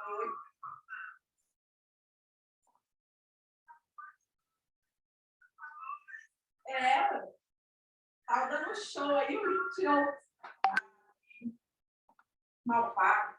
Oi. Tava dando show aí, o tirou mal pago.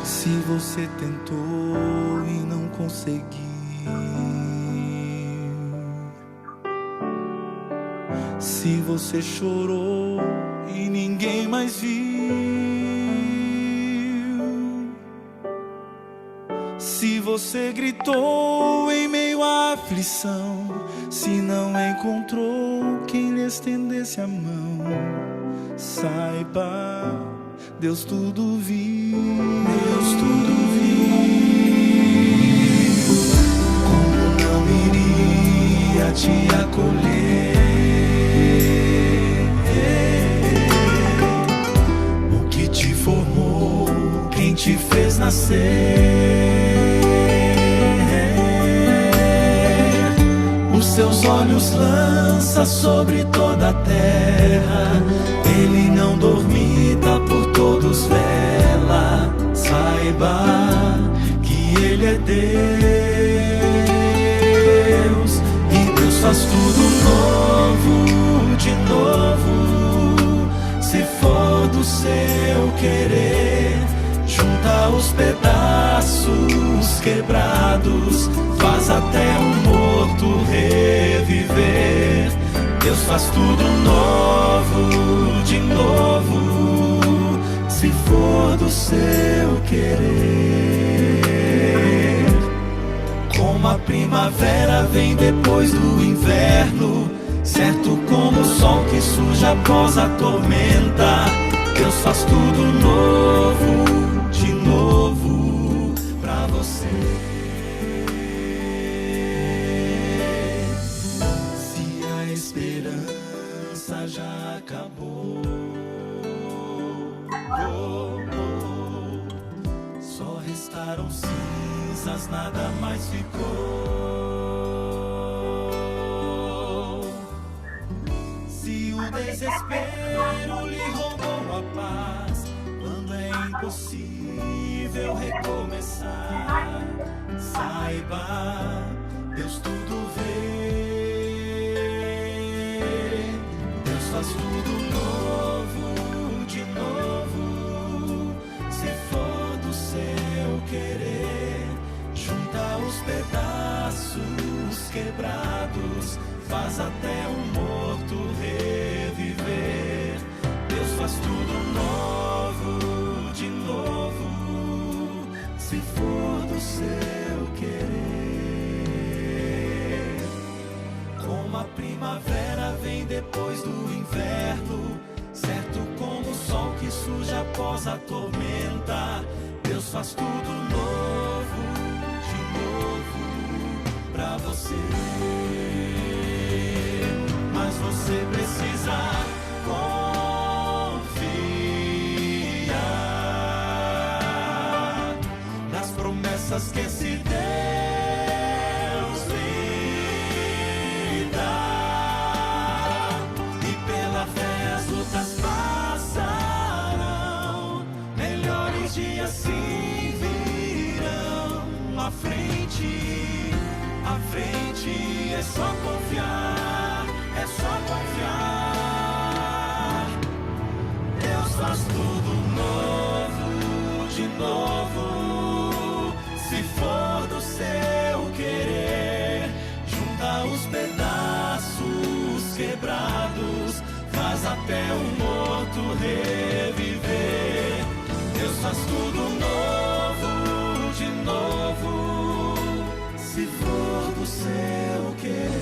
Se você tentou e não conseguiu, se você chorou e ninguém mais viu, se você gritou em meio à aflição, se não encontrou quem lhe estendesse a mão, saiba, Deus tudo viu, Deus tudo viu. Como não iria te acolher? O que te formou, quem te fez nascer? Os seus olhos lança sobre toda a terra, Ele não dormita, por todos vela. Saiba que Ele é Deus, e Deus faz tudo novo, de novo. Se for do seu querer, junta os pedaços quebrados, faz até um morto reviver. Deus faz tudo novo, de novo, se for do seu querer. Como a primavera vem depois do inverno, certo como o sol que surge após a tormenta, Deus faz tudo novo, de novo, pra você. Esperança já acabou, só restaram cinzas, nada mais ficou. Se o desespero lhe roubou a paz, quando é impossível recomeçar, saiba, Deus tudo vê. Faz tudo novo, de novo. Se for do seu querer, junta os pedaços quebrados, faz até um morto reviver. Deus faz tudo novo, de novo. Se for do seu querer. Como a primavera vem depois do inverno, certo como o sol que surge após a tormenta, Deus faz tudo novo, de novo, pra você. Mas você precisa confiar nas promessas que esse Deus lhe dá. Assim virão à frente é só confiar, é só confiar. Deus faz tudo novo, de novo. Se for do seu querer, junta os pedaços quebrados, faz até o morto reviver. Deus faz tudo novo, de novo, se for do seu querer.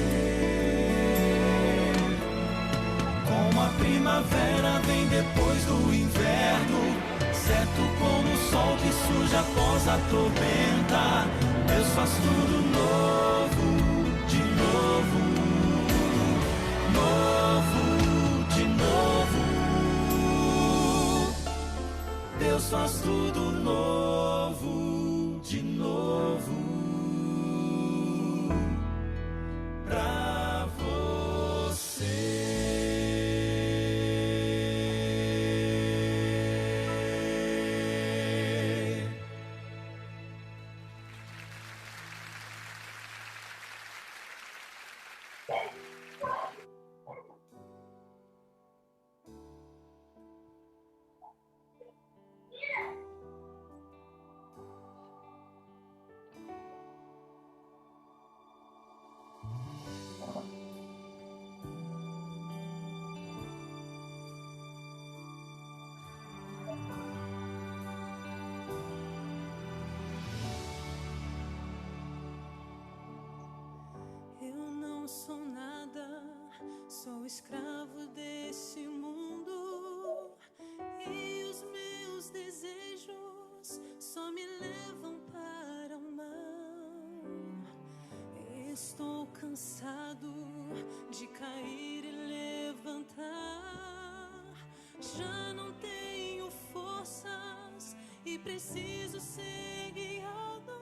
Como a primavera vem depois do inverno, certo como o sol que surge após a tormenta, Deus faz tudo novo, de novo, tudo novo, de novo, pra você. Eu não sou nada, sou escravo desse mundo, e os meus desejos só me levam para o mal. Estou cansado de cair e levantar, já não tenho forças e preciso ser guiado.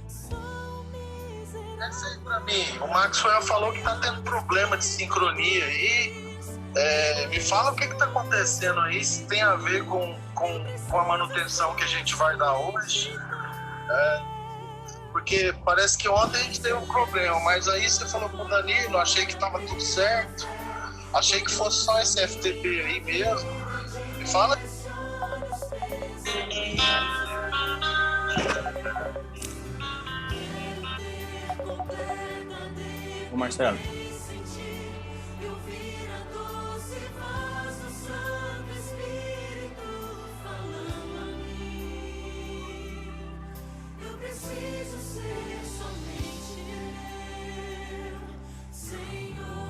Sou miserável. Essa aí pra mim, o Maxwell falou que tá tendo problema de sincronia aí. Me fala o que tá acontecendo aí, se tem a ver com a manutenção que a gente vai dar hoje. Porque parece que ontem a gente teve um problema, mas aí você falou com o Danilo, achei que tava tudo certo. Achei que fosse só esse FTP aí mesmo. Me fala. Ô Marcelo, Eu preciso ser somente eu, Senhor.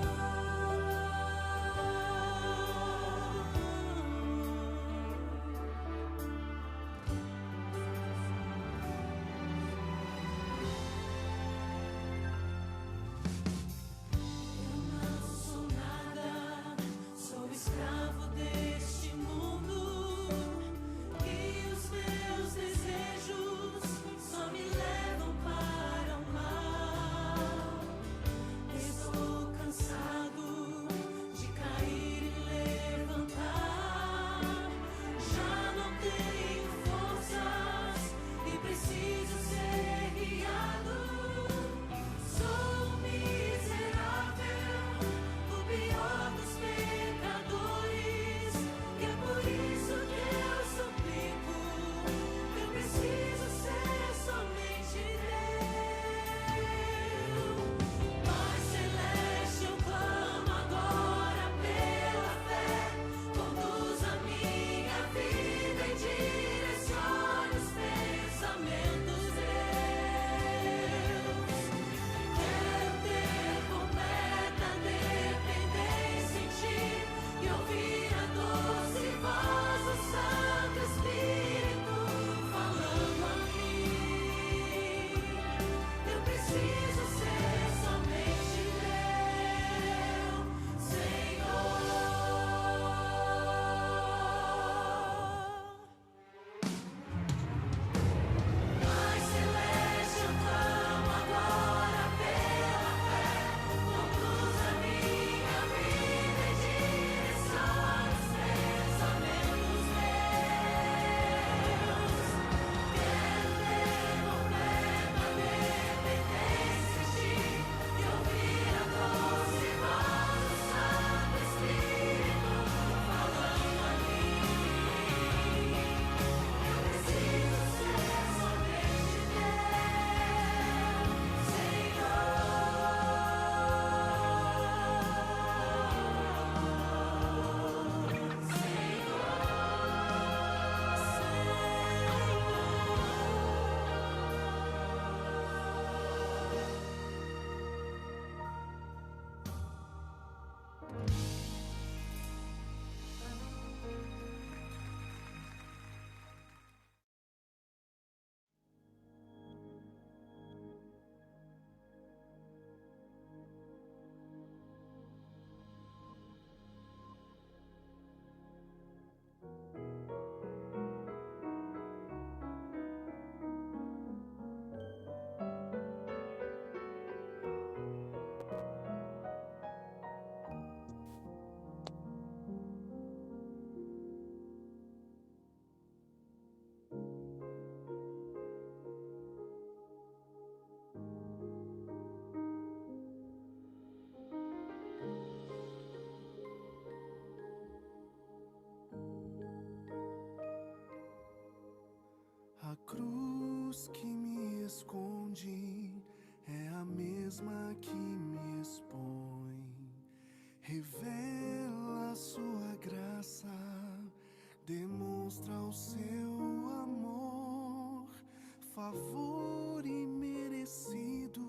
Preciso ser guiado, sou miserável. mesma que me expõe. Revela sua graça, demonstra o seu amor, favor imerecido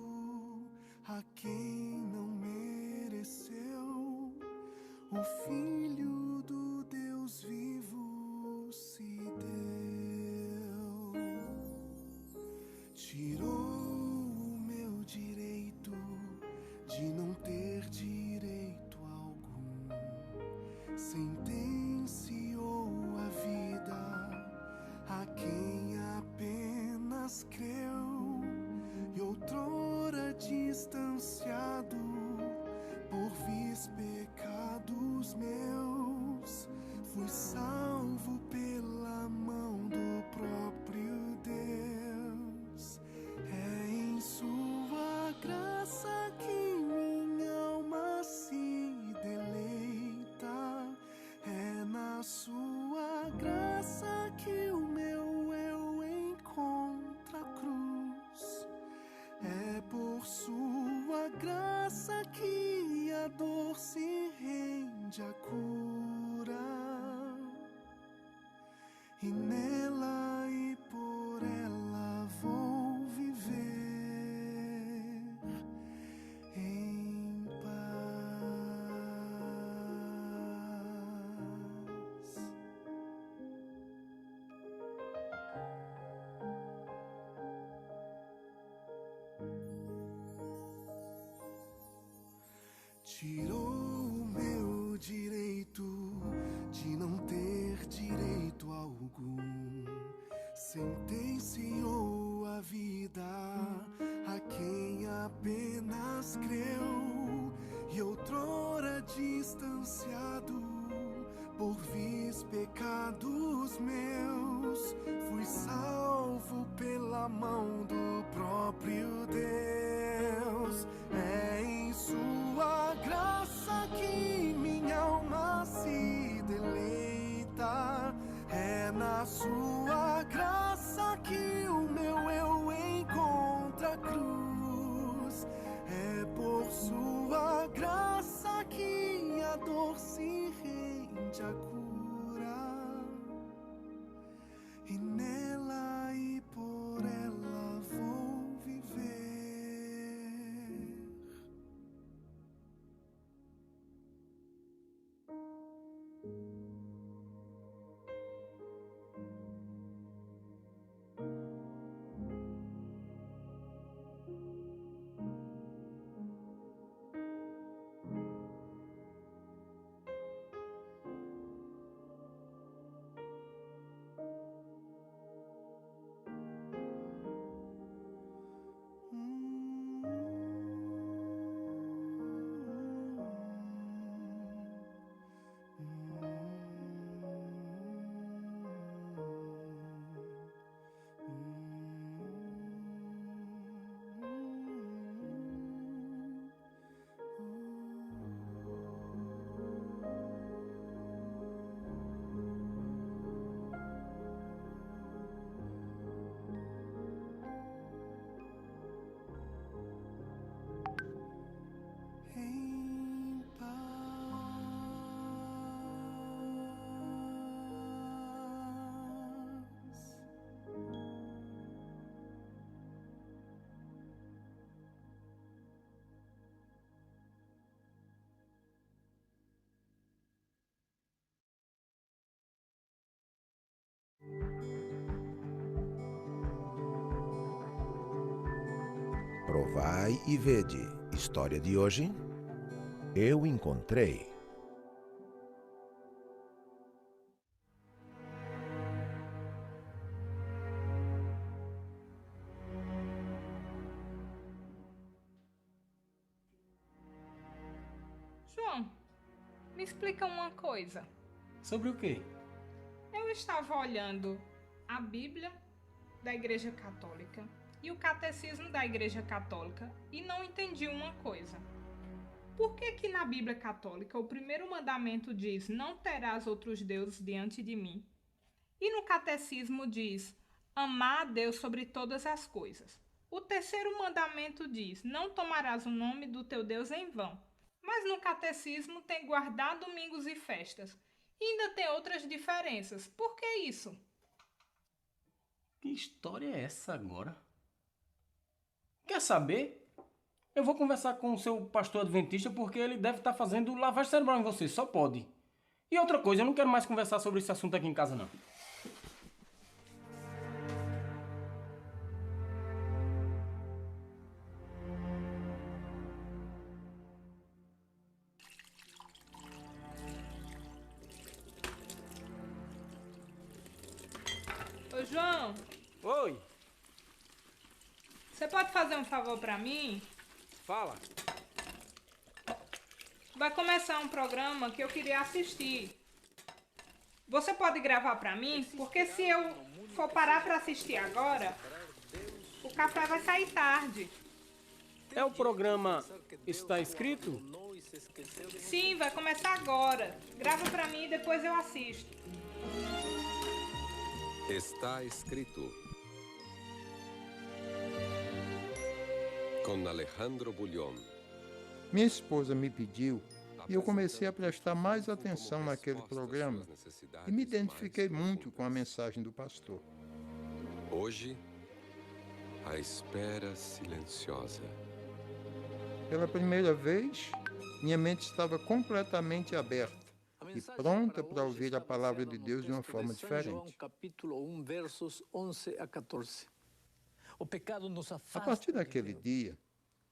a quem não mereceu. O Filho do Deus vivo se deu, tirou o meu direito de não ter direito algum, sentenciou a vida a quem apenas creu, e outrora distanciado por vis pecados meus, fui salvo pela mão do próprio Deus. É em sua graça que minha alma se deleita, é na sua graça que o meu eu encontra a cruz. É por sua graça que a dor se rende à cura, e nela e por ela vou viver em paz. Tirou o meu direito de não ter direito algum, sentenciou a vida a quem apenas creu, e outrora distanciado por vis pecados meus, fui salvo pela mão do próprio Deus. É em sua graça que minha alma se deleita, é na sua graça que o meu eu encontra a cruz. É por sua graça que a dor se rende à cura, e nela e por ela vou viver. Em paz. Provai e vede. História de hoje: eu encontrei. João, me explica uma coisa. Sobre o quê? Eu estava olhando a Bíblia da Igreja Católica e o Catecismo da Igreja Católica e não entendi uma coisa. Por que que na Bíblia Católica o primeiro mandamento diz: não terás outros deuses diante de mim? E no Catecismo diz: amar a Deus sobre todas as coisas. O terceiro mandamento diz: não tomarás o nome do teu Deus em vão. Mas no catecismo tem guardar domingos e festas. E ainda tem outras diferenças. Por que isso? Que história é essa agora? Quer saber? Eu vou conversar com o seu pastor adventista porque ele deve estar fazendo lavagem cerebral em você, só pode. E outra coisa, eu não quero mais conversar sobre esse assunto aqui em casa, não. Ô, João, Oi, você pode fazer um favor pra mim? fala. Vai começar um programa que eu queria assistir. Você pode gravar pra mim? Porque se eu for parar pra assistir agora, o café vai sair tarde. É o programa Está Escrito? Sim, vai começar agora. Grava pra mim e depois eu assisto. Está escrito com Alejandro Bullion. Minha esposa me pediu e eu comecei a prestar mais atenção naquele programa e me identifiquei muito com a mensagem do pastor. Hoje, a espera silenciosa. Pela primeira vez, minha mente estava completamente aberta e pronta para ouvir a palavra de Deus de uma forma diferente. Capítulo 1, versos 11 a 14. O pecado nos A afasta. partir daquele dia,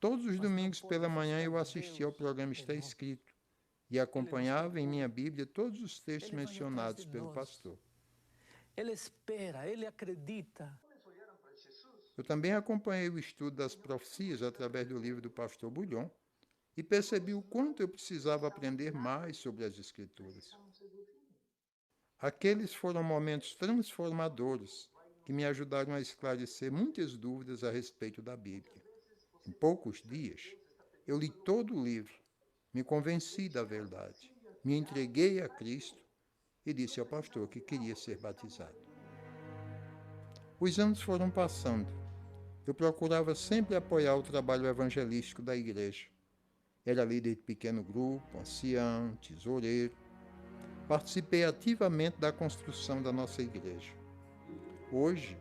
todos os domingos pela manhã eu assistia ao programa Está Escrito e acompanhava em minha Bíblia todos os textos mencionados pelo pastor. Ele espera, ele acredita. Eu também acompanhei o estudo das profecias através do livro do pastor Bullion e percebi o quanto eu precisava aprender mais sobre as Escrituras. Aqueles foram momentos transformadores que me ajudaram a esclarecer muitas dúvidas a respeito da Bíblia. Em poucos dias, eu li todo o livro, me convenci da verdade, me entreguei a Cristo e disse ao pastor que queria ser batizado. Os anos foram passando. Eu procurava sempre apoiar o trabalho evangelístico da igreja. Era líder de pequeno grupo, ancião, tesoureiro. Participei ativamente da construção da nossa igreja. Hoje,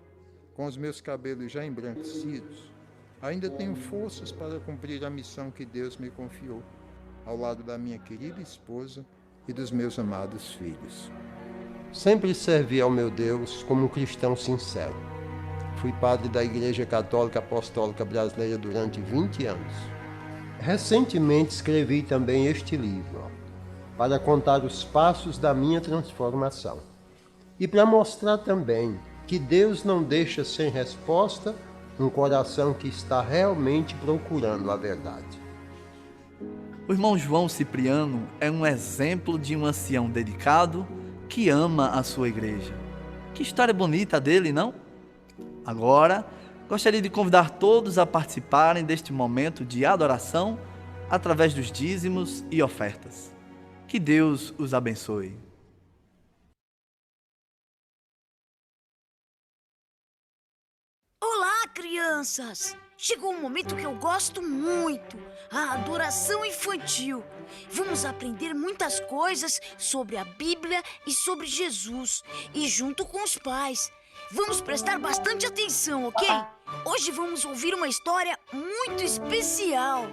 com os meus cabelos já embranquecidos, ainda tenho forças para cumprir a missão que Deus me confiou, ao lado da minha querida esposa e dos meus amados filhos. Sempre servi ao meu Deus como um cristão sincero. Fui padre da Igreja Católica Apostólica Brasileira durante 20 anos. Recentemente escrevi também este livro, para contar os passos da minha transformação. E para mostrar também que Deus não deixa sem resposta um coração que está realmente procurando a verdade. O irmão João Cipriano é um exemplo de um ancião dedicado que ama a sua igreja. Que história bonita dele, não? Agora, gostaria de convidar todos a participarem deste momento de adoração através dos dízimos e ofertas. Que Deus os abençoe. Olá, crianças! Chegou um momento que eu gosto muito, a adoração infantil. Vamos aprender muitas coisas sobre a Bíblia e sobre Jesus, e junto com os pais. Vamos prestar bastante atenção, ok? Hoje vamos ouvir uma história muito especial.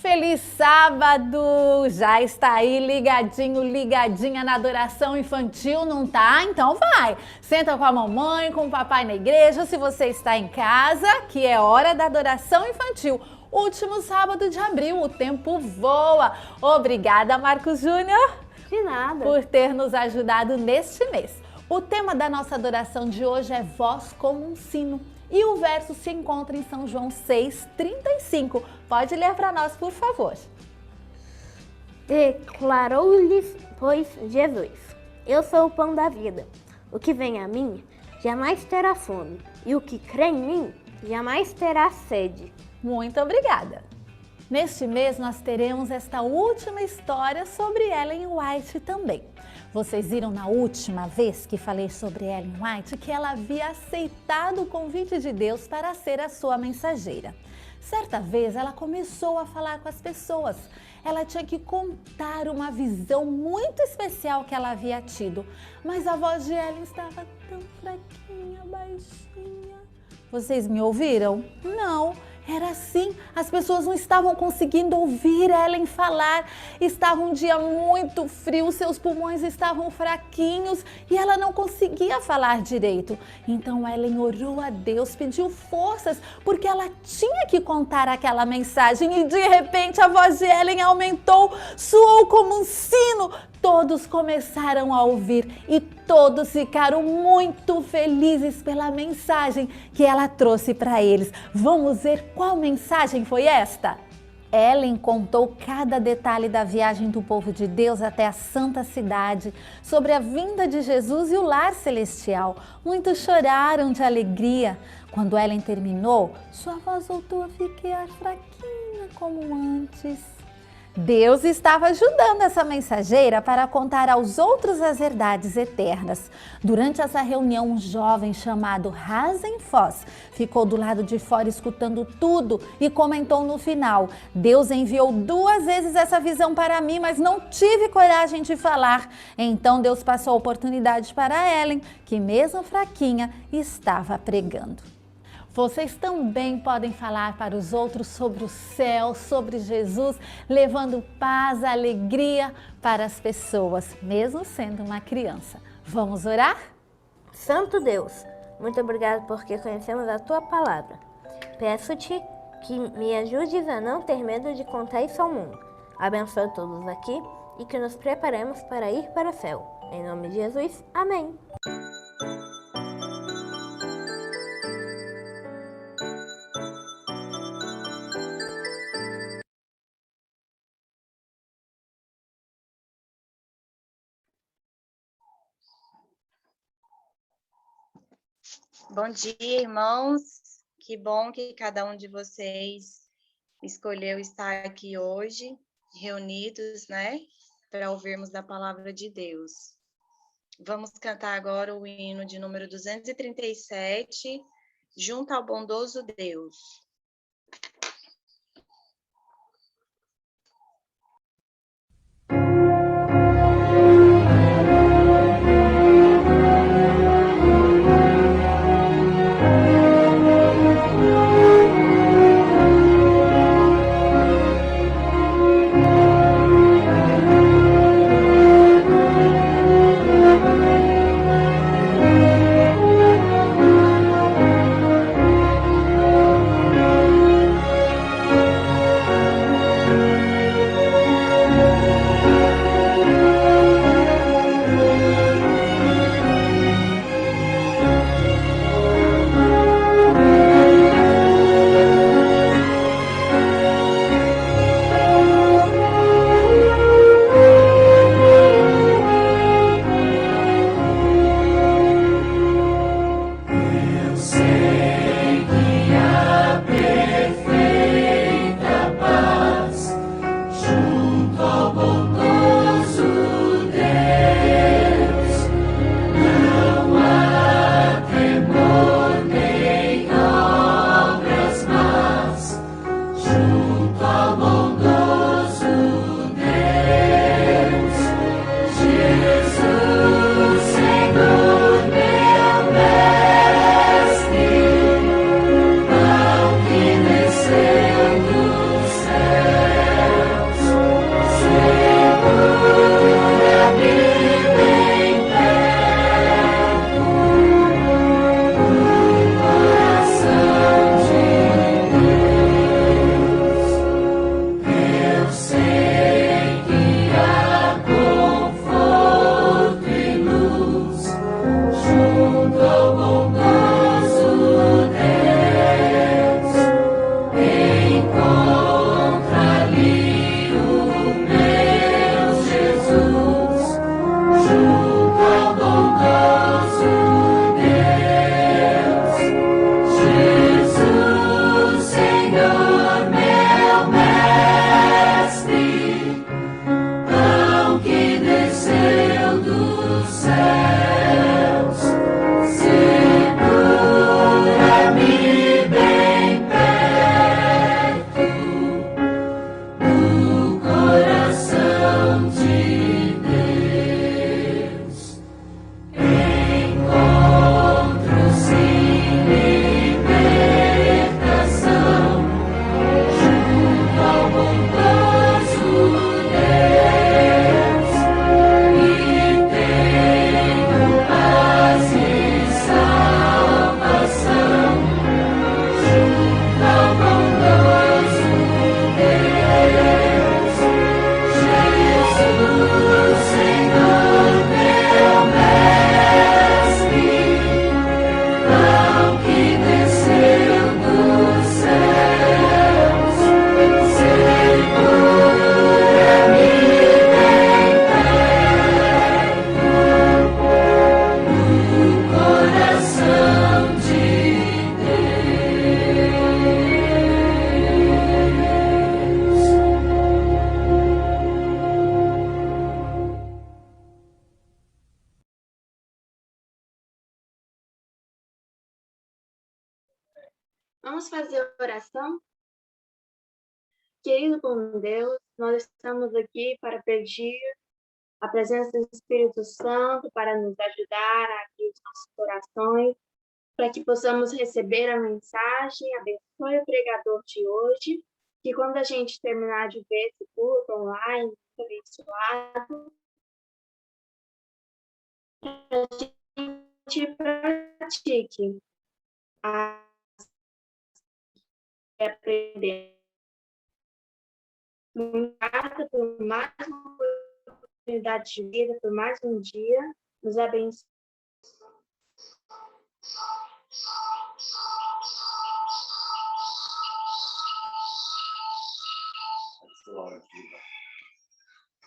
Feliz sábado! Já está aí ligadinho, ligadinha na adoração infantil, não tá? Então vai! Senta com a mamãe, com o papai na igreja, se você está em casa, que é hora da adoração infantil. Último sábado de abril, o tempo voa. Obrigada, Marcos Júnior. De nada. Por ter nos ajudado neste mês. O tema da nossa adoração de hoje é voz como um sino. E o verso se encontra em São João 6,35. Pode ler para nós, por favor. Declarou-lhes, pois, Jesus: Eu sou o pão da vida. O que vem a mim jamais terá fome, e o que crê em mim jamais terá sede. Muito obrigada. Neste mês nós teremos esta última história sobre Ellen White também. Vocês viram na última vez que falei sobre Ellen White que ela havia aceitado o convite de Deus para ser a sua mensageira. Certa vez ela começou a falar com as pessoas. Ela tinha que contar uma visão muito especial que ela havia tido, mas a voz de Ellen estava tão fraquinha, baixinha. Vocês me ouviram? Não. Era assim, as pessoas não estavam conseguindo ouvir Ellen falar, estava um dia muito frio, seus pulmões estavam fraquinhos e ela não conseguia falar direito. Então Ellen orou a Deus, pediu forças, porque ela tinha que contar aquela mensagem e de repente a voz de Ellen aumentou, soou como um sino. Todos começaram a ouvir e todos ficaram muito felizes pela mensagem que ela trouxe para eles. Vamos ver qual mensagem foi esta? Ellen contou cada detalhe da viagem do povo de Deus até a Santa Cidade, sobre a vinda de Jesus e o lar celestial. Muitos choraram de alegria. Quando Ellen terminou, sua voz voltou a ficar fraquinha como antes. Deus estava ajudando essa mensageira para contar aos outros as verdades eternas. Durante essa reunião, um jovem chamado Hazen Foss ficou do lado de fora escutando tudo e comentou no final: Deus enviou 2 vezes essa visão para mim, mas não tive coragem de falar. Então Deus passou a oportunidade para Ellen, que mesmo fraquinha, estava pregando. Vocês também podem falar para os outros sobre o céu, sobre Jesus, levando paz, alegria para as pessoas, mesmo sendo uma criança. Vamos orar? Santo Deus, muito obrigado porque conhecemos a Tua palavra. Peço-te que me ajudes a não ter medo de contar isso ao mundo. Abençoa todos aqui e que nos preparemos para ir para o céu. Em nome de Jesus, amém. Bom dia, irmãos. Que bom que cada um de vocês escolheu estar aqui hoje, reunidos, né, para ouvirmos da palavra de Deus. Vamos cantar agora o hino de número 237, Junto ao Bondoso Deus. Junto Vamos fazer oração? Querido bom Deus, nós estamos aqui para pedir a presença do Espírito Santo para nos ajudar a abrir os nossos corações, para que possamos receber a mensagem. Abençoe o pregador de hoje, que quando a gente terminar de ver esse culto online, abençoado, a gente pratique a aprender. Obrigada por mais uma oportunidade de vida, por mais um dia. Nos abençoe.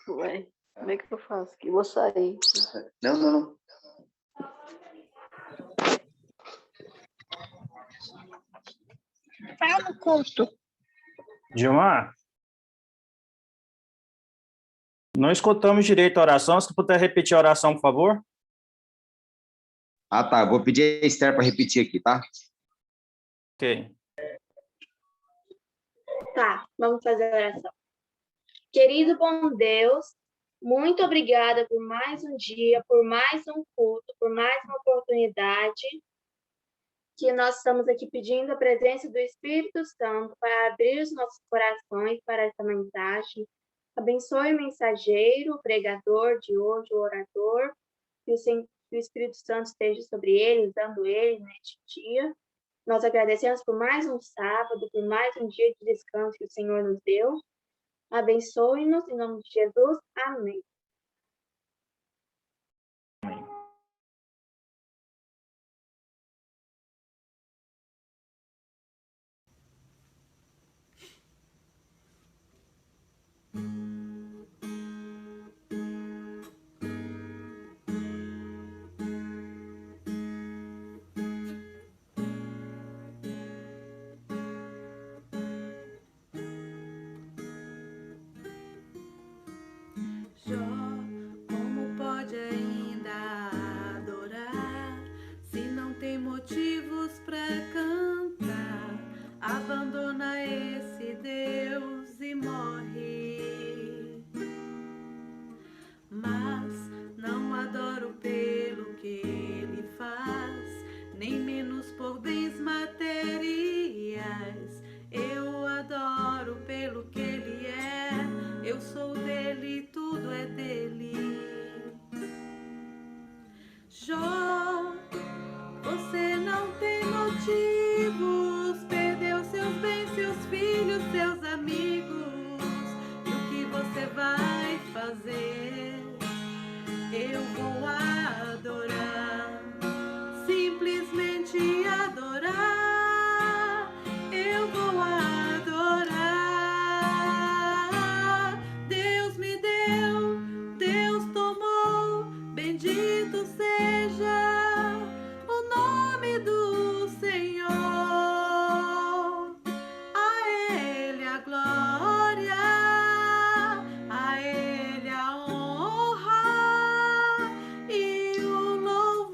Ué, como é que eu faço aqui? Vou sair. Não. Tá no custo. Gilmar, não escutamos direito a oração. Se puder repetir a oração, por favor. Ah, tá. Vou pedir a Esther para repetir aqui, tá? Ok. Tá, vamos fazer a oração. Querido bom Deus, muito obrigada por mais um dia, por mais um culto, por mais uma oportunidade que nós estamos aqui pedindo a presença do Espírito Santo para abrir os nossos corações para essa mensagem. Abençoe o mensageiro, o pregador de hoje, o orador, que o Espírito Santo esteja sobre ele, usando ele neste dia. Nós agradecemos por mais um sábado, por mais um dia de descanso que o Senhor nos deu. Abençoe-nos, em nome de Jesus. Amém. Jó, como pode ainda adorar se não tem motivos para cantar? Abandona esse Deus e morre. Mas não adoro pelo que ele faz, nem menos por bens materiais. Eu adoro pelo que ele é. Eu sou dele, tudo é dele. Jó, você não tem motivos, perdeu seus bens, seus filhos, seus amigos. E o que você vai fazer? Eu vou adorar, simplesmente adorar. Eu vou adorar. Deus me deu, Deus tomou, bendito seja o nome do Senhor. A Ele a glória, a Ele a honra e o louvor.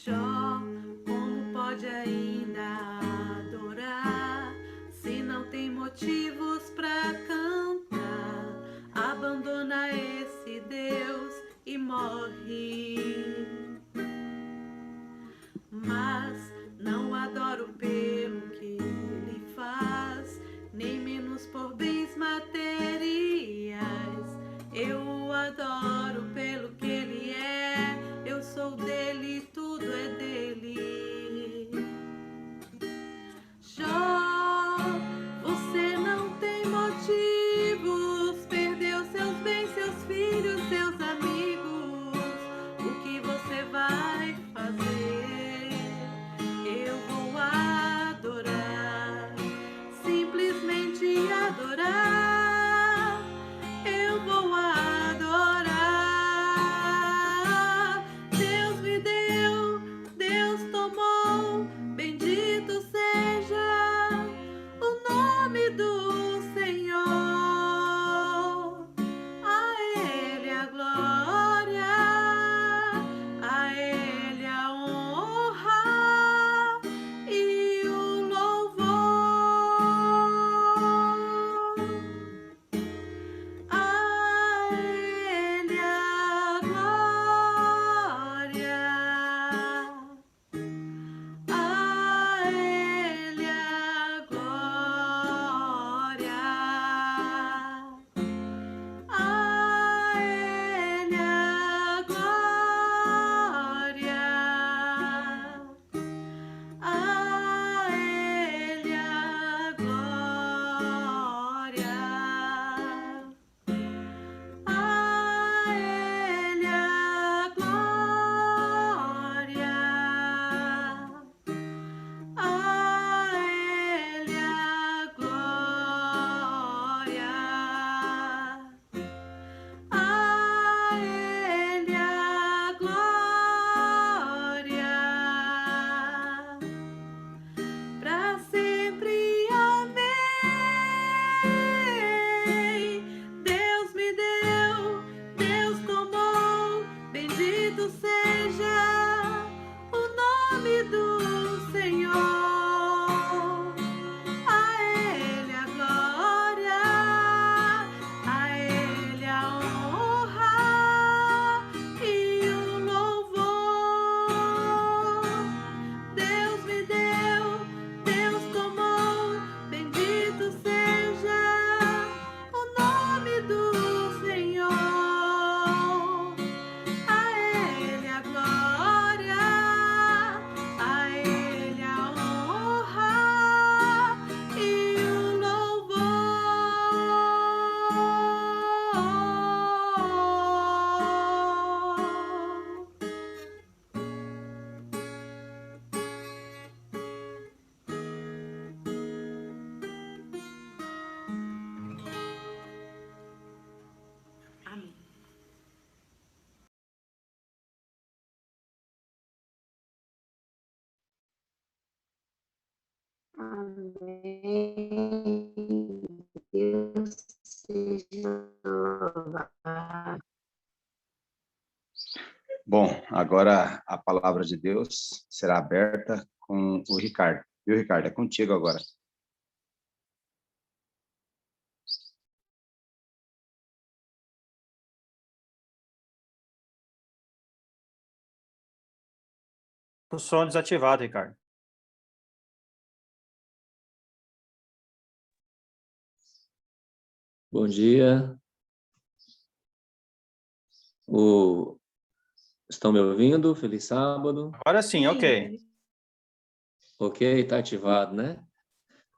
Jó, como pode ainda adorar se não tem motivos para cantar? Abandona esse Deus e morre. Mas não adoro pelo que ele faz, nem menos por bens materiais. Eu adoro pelo que ele é. Eu sou dele, tudo é dele. Jó, você não tem motivos, perdeu seus bens, seus filhos, seus amigos. Amém. Deus seja louvado. Bom, agora a palavra de Deus será aberta com o Ricardo. Viu, Ricardo? É contigo agora. O som desativado, Ricardo. Bom dia. Estão me ouvindo? Feliz sábado. Agora sim, ok. Ok, tá ativado, né?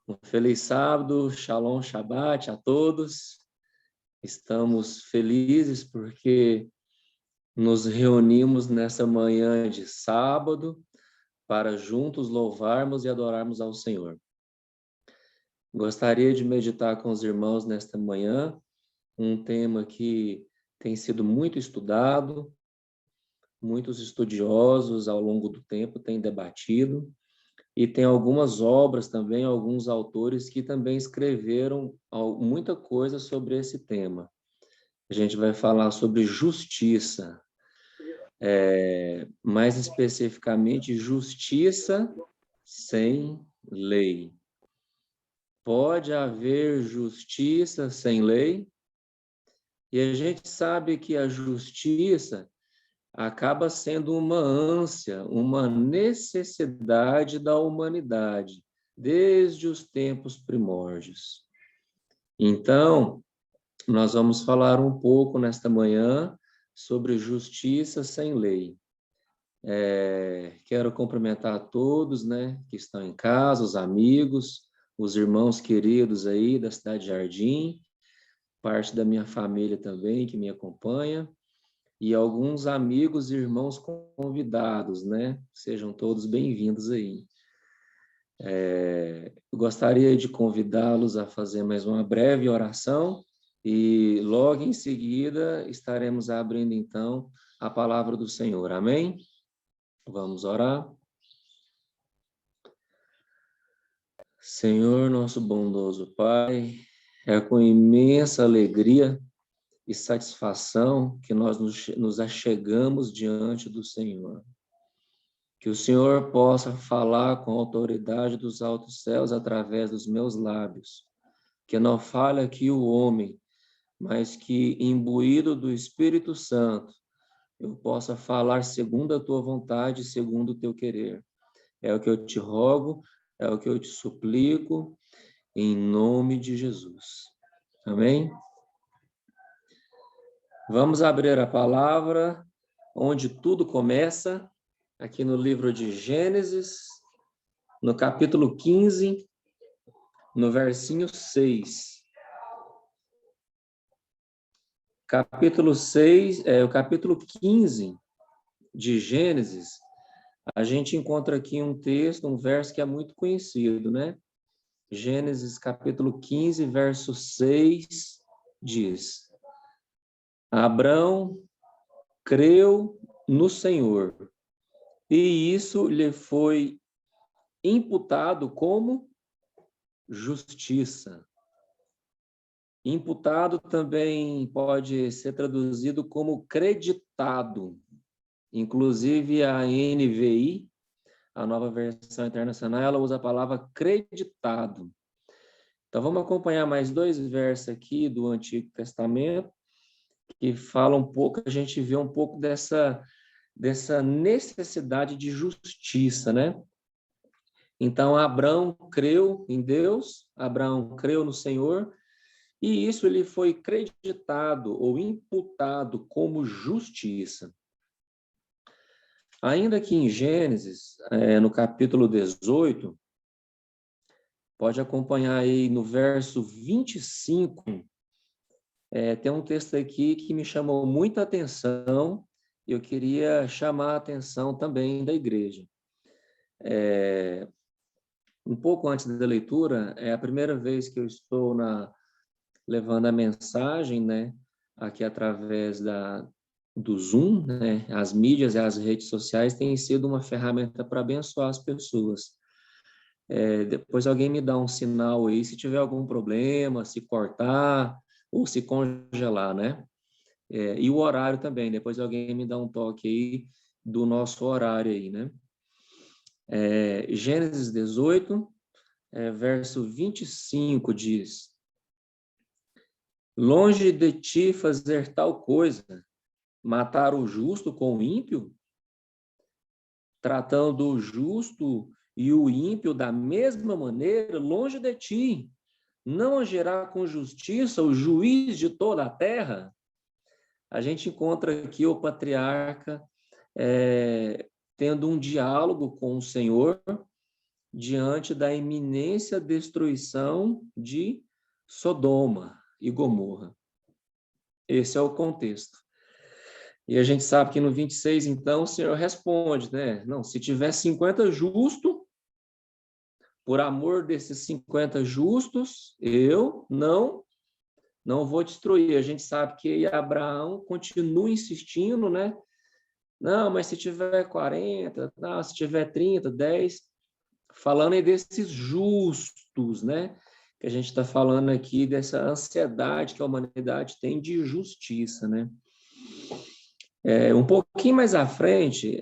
Um feliz sábado, Shalom, Shabbat a todos. Estamos felizes porque nos reunimos nessa manhã de sábado para juntos louvarmos e adorarmos ao Senhor. Gostaria de meditar com os irmãos nesta manhã um tema que tem sido muito estudado, muitos estudiosos ao longo do tempo têm debatido, e tem algumas obras também, alguns autores que também escreveram muita coisa sobre esse tema. A gente vai falar sobre justiça, mais especificamente justiça sem lei. Pode haver justiça sem lei? E a gente sabe que a justiça acaba sendo uma ânsia, uma necessidade da humanidade, desde os tempos primórdios. Então, nós vamos falar um pouco nesta manhã sobre justiça sem lei. Quero cumprimentar a todos, né, que estão em casa, os amigos, os irmãos queridos aí da Cidade Jardim, parte da minha família também que me acompanha, e alguns amigos e irmãos convidados, né? Sejam todos bem-vindos aí. Eu gostaria de convidá-los a fazer mais uma breve oração e logo em seguida estaremos abrindo então a palavra do Senhor. Amém? Vamos orar. Senhor, nosso bondoso Pai, é com imensa alegria e satisfação que nós nos achegamos diante do Senhor. Que o Senhor possa falar com a autoridade dos altos céus através dos meus lábios. Que não fale aqui o homem, mas que, imbuído do Espírito Santo, eu possa falar segundo a tua vontade, segundo o teu querer. É o que eu te rogo, é o que eu te suplico, em nome de Jesus. Amém? Vamos abrir a palavra, onde tudo começa, aqui no livro de Gênesis, no capítulo 15, no versinho 6. Capítulo 6, o capítulo 15 de Gênesis, a gente encontra aqui um texto, um verso que é muito conhecido, né? Gênesis capítulo 15, verso 6, diz: Abrão creu no Senhor, e isso lhe foi imputado como justiça. Imputado também pode ser traduzido como creditado. Inclusive a NVI, a Nova Versão Internacional, ela usa a palavra creditado. Então vamos acompanhar mais dois versos aqui do Antigo Testamento, que fala um pouco, a gente vê um pouco dessa necessidade de justiça, né? Então, Abrão creu em Deus, Abraão creu no Senhor, e isso lhe foi creditado ou imputado como justiça. Ainda que em Gênesis, no capítulo 18, pode acompanhar aí no verso 25, tem um texto aqui que me chamou muita atenção, e eu queria chamar a atenção também da igreja. Um pouco antes da leitura, é a primeira vez que eu estou levando a mensagem, né, aqui através do Zoom, né? As mídias e as redes sociais têm sido uma ferramenta para abençoar as pessoas. Depois alguém me dá um sinal aí se tiver algum problema, se cortar ou se congelar, né? E o horário também, depois alguém me dá um toque aí do nosso horário aí, né? Gênesis 18, verso 25 diz: longe de ti fazer tal coisa, matar o justo com o ímpio, tratando o justo e o ímpio da mesma maneira, longe de ti, não agirá com justiça o juiz de toda a terra. A gente encontra aqui o patriarca tendo um diálogo com o Senhor diante da iminência destruição de Sodoma e Gomorra. Esse é o contexto. E a gente sabe que no 26, então, o Senhor responde, né? Não, se tiver 50 justos, por amor desses 50 justos, eu não vou destruir. A gente sabe que Abraão continua insistindo, né? Não, mas se tiver 40, não, se tiver 30, 10, falando aí desses justos, né? Que a gente está falando aqui dessa ansiedade que a humanidade tem de justiça, né? Um pouquinho mais à frente,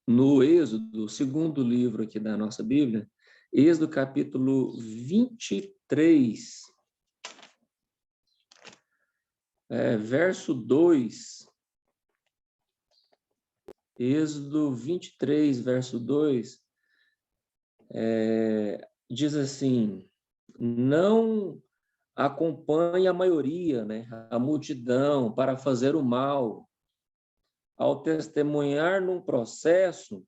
no Êxodo, o segundo livro aqui da nossa Bíblia, Êxodo capítulo 23, verso 2, Êxodo 23, verso 2, diz assim: não acompanhe a maioria, né, a multidão, para fazer o mal. Ao testemunhar num processo,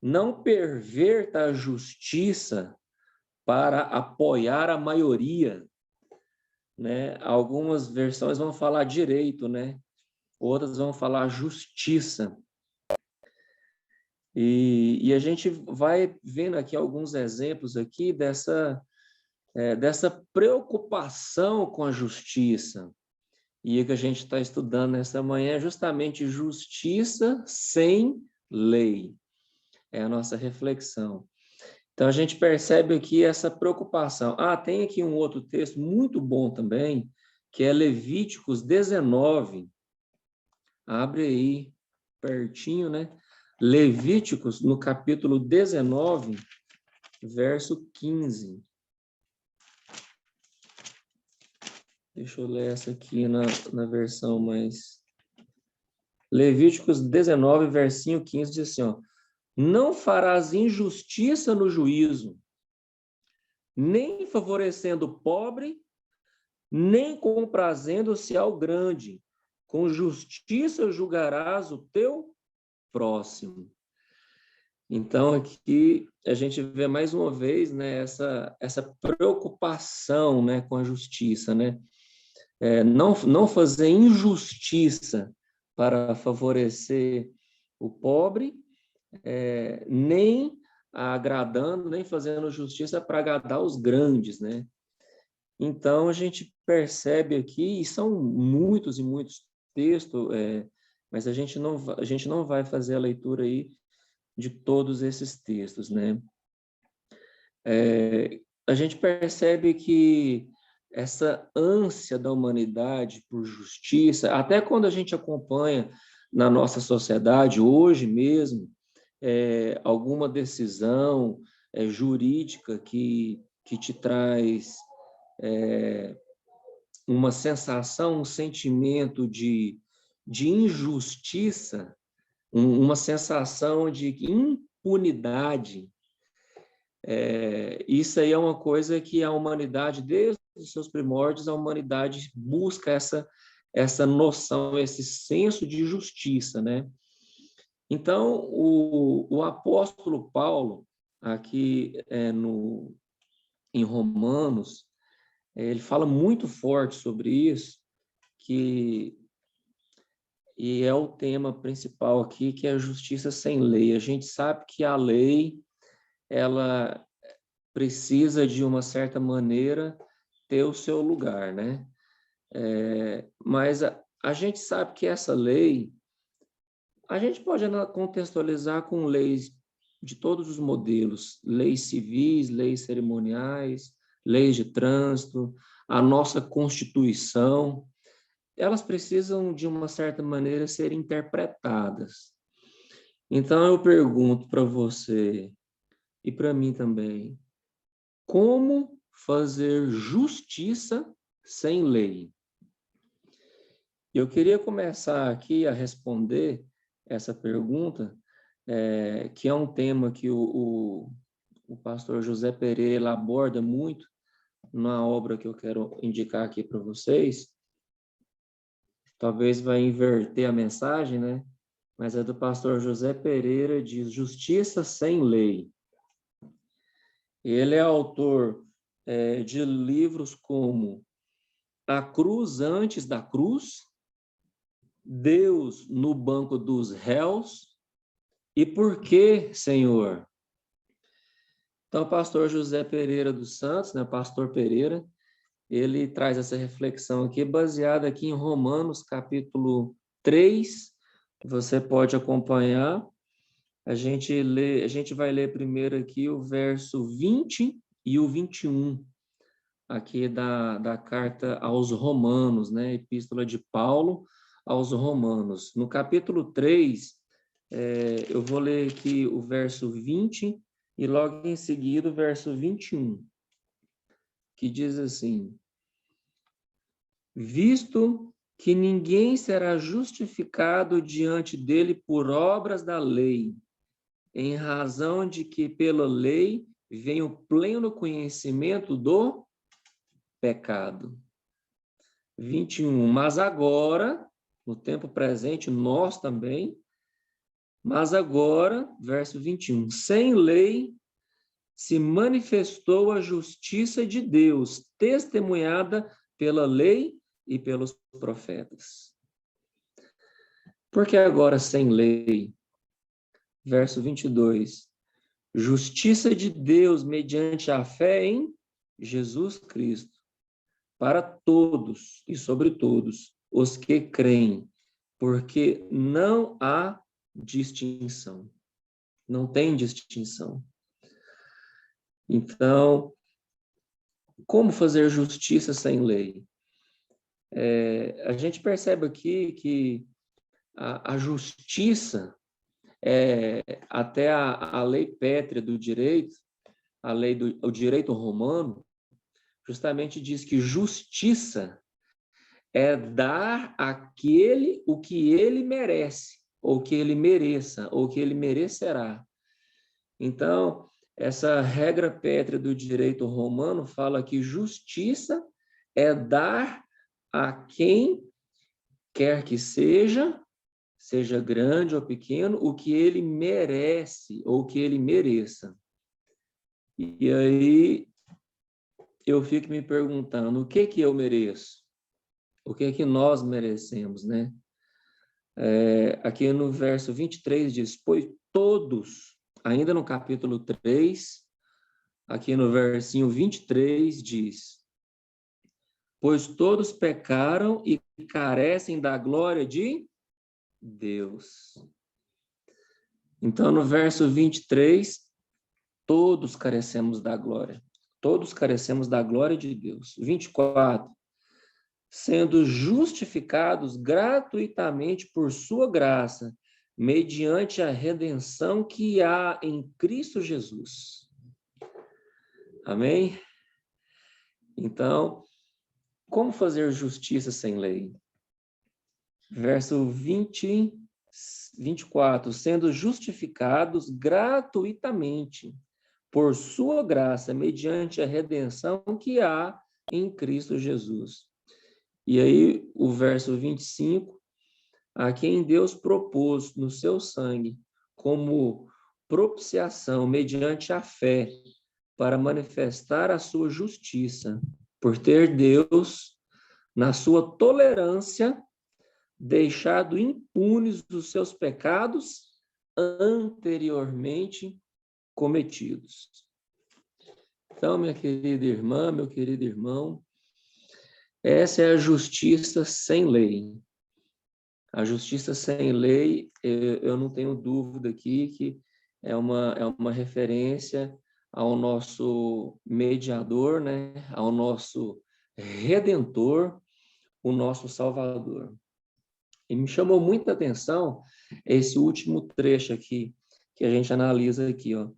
não perverta a justiça para apoiar a maioria, né? Algumas versões vão falar direito, né? Outras vão falar justiça. E a gente vai vendo aqui alguns exemplos aqui dessa preocupação com a justiça. E o que a gente está estudando nessa manhã é justamente justiça sem lei. É a nossa reflexão. Então, a gente percebe aqui essa preocupação. Tem aqui um outro texto muito bom também, que é Levíticos 19. Abre aí, pertinho, né? Levíticos, no capítulo 19, verso 15. Deixa eu ler essa aqui na versão mais... Levíticos 19, versinho 15, diz assim, ó: não farás injustiça no juízo, nem favorecendo o pobre, nem comprazendo-se ao grande. Com justiça julgarás o teu próximo. Então, aqui a gente vê mais uma vez, né, essa preocupação, né, com a justiça, né? Não fazer injustiça para favorecer o pobre, nem agradando, nem fazendo justiça para agradar os grandes, né? Então, a gente percebe aqui, e são muitos e muitos textos, mas a gente não vai fazer a leitura aí de todos esses textos, né? A gente percebe que essa ânsia da humanidade por justiça, até quando a gente acompanha na nossa sociedade, hoje mesmo, alguma decisão jurídica que te traz uma sensação, um sentimento de injustiça, uma sensação de impunidade, isso aí é uma coisa que a humanidade, desde os seus primórdios, a humanidade busca essa noção, esse senso de justiça, né? Então, o apóstolo Paulo, aqui em Romanos, ele fala muito forte sobre isso, e é o tema principal aqui, que é a justiça sem lei. A gente sabe que a lei, ela precisa, de uma certa maneira, ter o seu lugar, né? Mas a gente sabe que essa lei, a gente pode contextualizar com leis de todos os modelos, leis civis, leis cerimoniais, leis de trânsito, a nossa Constituição, elas precisam, de uma certa maneira, ser interpretadas. Então, eu pergunto para você, e para mim também, como fazer justiça sem lei? Eu queria começar aqui a responder essa pergunta, que é um tema que o pastor José Pereira aborda muito na obra que eu quero indicar aqui para vocês. Talvez vai inverter a mensagem, né? Mas é do pastor José Pereira, diz Justiça sem Lei. Ele é autor de livros como A Cruz Antes da Cruz, Deus no Banco dos Réus e Por que, Senhor? Então, o pastor José Pereira dos Santos, né, pastor Pereira, ele traz essa reflexão aqui, baseada aqui em Romanos, capítulo 3. Você pode acompanhar. A gente vai ler primeiro aqui o verso 20 e o 21, aqui da carta aos Romanos, né? Epístola de Paulo aos Romanos. No capítulo 3, eu vou ler aqui o verso 20 e logo em seguida o verso 21, que diz assim: visto que ninguém será justificado diante dele por obras da lei, em razão de que pela lei vem o pleno conhecimento do pecado. 21. Mas agora, no tempo presente, nós também, mas agora, verso 21, sem lei se manifestou a justiça de Deus, testemunhada pela lei e pelos profetas. Por que agora sem lei? Verso 22. Justiça de Deus mediante a fé em Jesus Cristo, para todos e sobre todos os que creem, porque não há distinção. Não tem distinção. Então, como fazer justiça sem lei? A gente percebe aqui que a justiça, até a lei pétrea do direito, o direito romano, justamente diz que justiça é dar àquele o que ele merece, ou que ele mereça, ou que ele merecerá. Então, essa regra pétrea do direito romano fala que justiça é dar a quem quer que seja grande ou pequeno, o que ele merece ou que ele mereça. E aí eu fico me perguntando, o que que eu mereço? O que que nós merecemos, né? Aqui no verso 23 diz, pois todos, ainda no capítulo 3, aqui no versinho 23 diz, pois todos pecaram e carecem da glória de Deus. Então, no verso 23, todos carecemos da glória. Todos carecemos da glória de Deus. 24, sendo justificados gratuitamente por sua graça, mediante a redenção que há em Cristo Jesus. Amém? Então, como fazer justiça sem lei? Verso 24, sendo justificados gratuitamente por sua graça, mediante a redenção que há em Cristo Jesus. E aí, o verso 25, a quem Deus propôs no seu sangue como propiciação mediante a fé, para manifestar a sua justiça, por ter Deus, na sua tolerância, deixado impunes os seus pecados anteriormente cometidos. Então, minha querida irmã, meu querido irmão, essa é a justiça sem lei. A justiça sem lei, eu não tenho dúvida aqui que é uma referência ao nosso mediador, né? Ao nosso redentor, o nosso Salvador. E me chamou muita atenção esse último trecho aqui, que a gente analisa aqui, ó.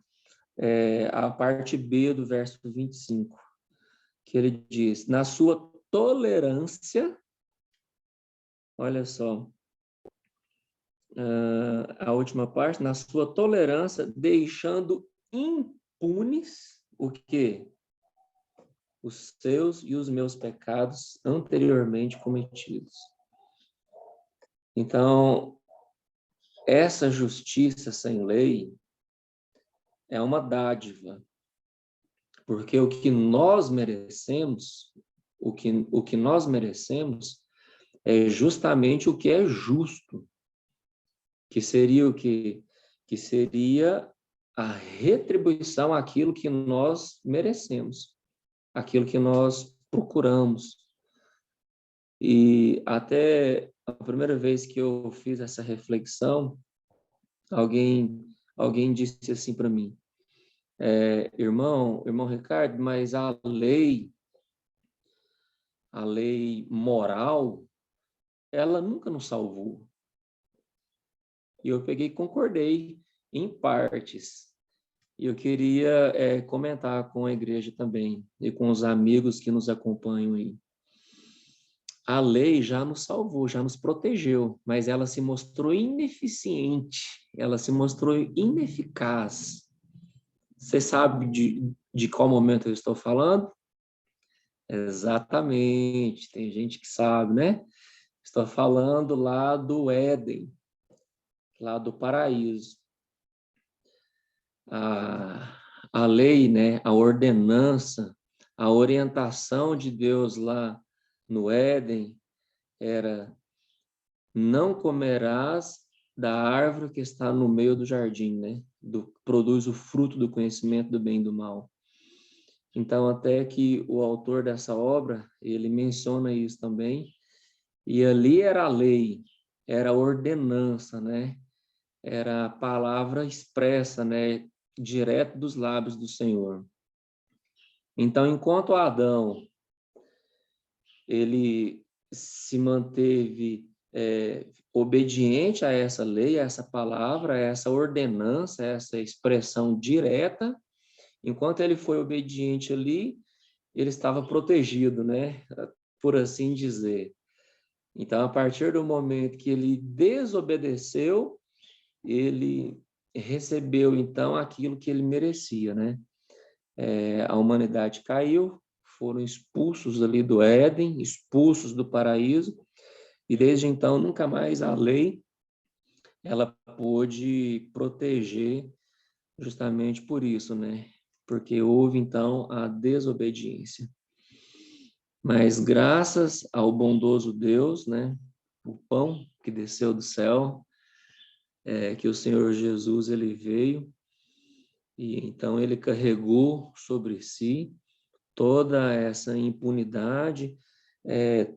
A parte B do verso 25, que ele diz, na sua tolerância, olha só, a última parte, na sua tolerância, deixando impunes o quê? Os seus e os meus pecados anteriormente cometidos. Então, essa justiça sem lei é uma dádiva, porque o que nós merecemos, o que nós merecemos é justamente o que é justo, que seria o quê? Que seria a retribuição àquilo que nós merecemos, aquilo que nós procuramos. E até a primeira vez que eu fiz essa reflexão, alguém disse assim para mim, irmão Ricardo, mas a lei moral, ela nunca nos salvou. E eu peguei e concordei em partes. E eu queria comentar com a igreja também, e com os amigos que nos acompanham aí. A lei já nos salvou, já nos protegeu, mas ela se mostrou ineficiente, ela se mostrou ineficaz. Você sabe de qual momento eu estou falando? Exatamente, tem gente que sabe, né? Estou falando lá do Éden, lá do paraíso. A lei, né? A ordenança, a orientação de Deus lá no Éden era: não comerás da árvore que está no meio do jardim, né? Produz o fruto do conhecimento do bem e do mal. Então, até que o autor dessa obra, ele menciona isso também, e ali era a lei, era a ordenança, né? Era a palavra expressa, né? Direto dos lábios do Senhor. Então, enquanto Adão ele se manteve obediente a essa lei, a essa palavra, a essa ordenança, a essa expressão direta, enquanto ele foi obediente ali, ele estava protegido, né? Por assim dizer. Então, a partir do momento que ele desobedeceu, ele recebeu, então, aquilo que ele merecia, né? A humanidade caiu, foram expulsos ali do Éden, expulsos do paraíso, e desde então nunca mais a lei ela pôde proteger justamente por isso, né? Porque houve então a desobediência. Mas graças ao bondoso Deus, né? O pão que desceu do céu, que o Senhor Jesus ele veio, e então ele carregou sobre si toda essa impunidade,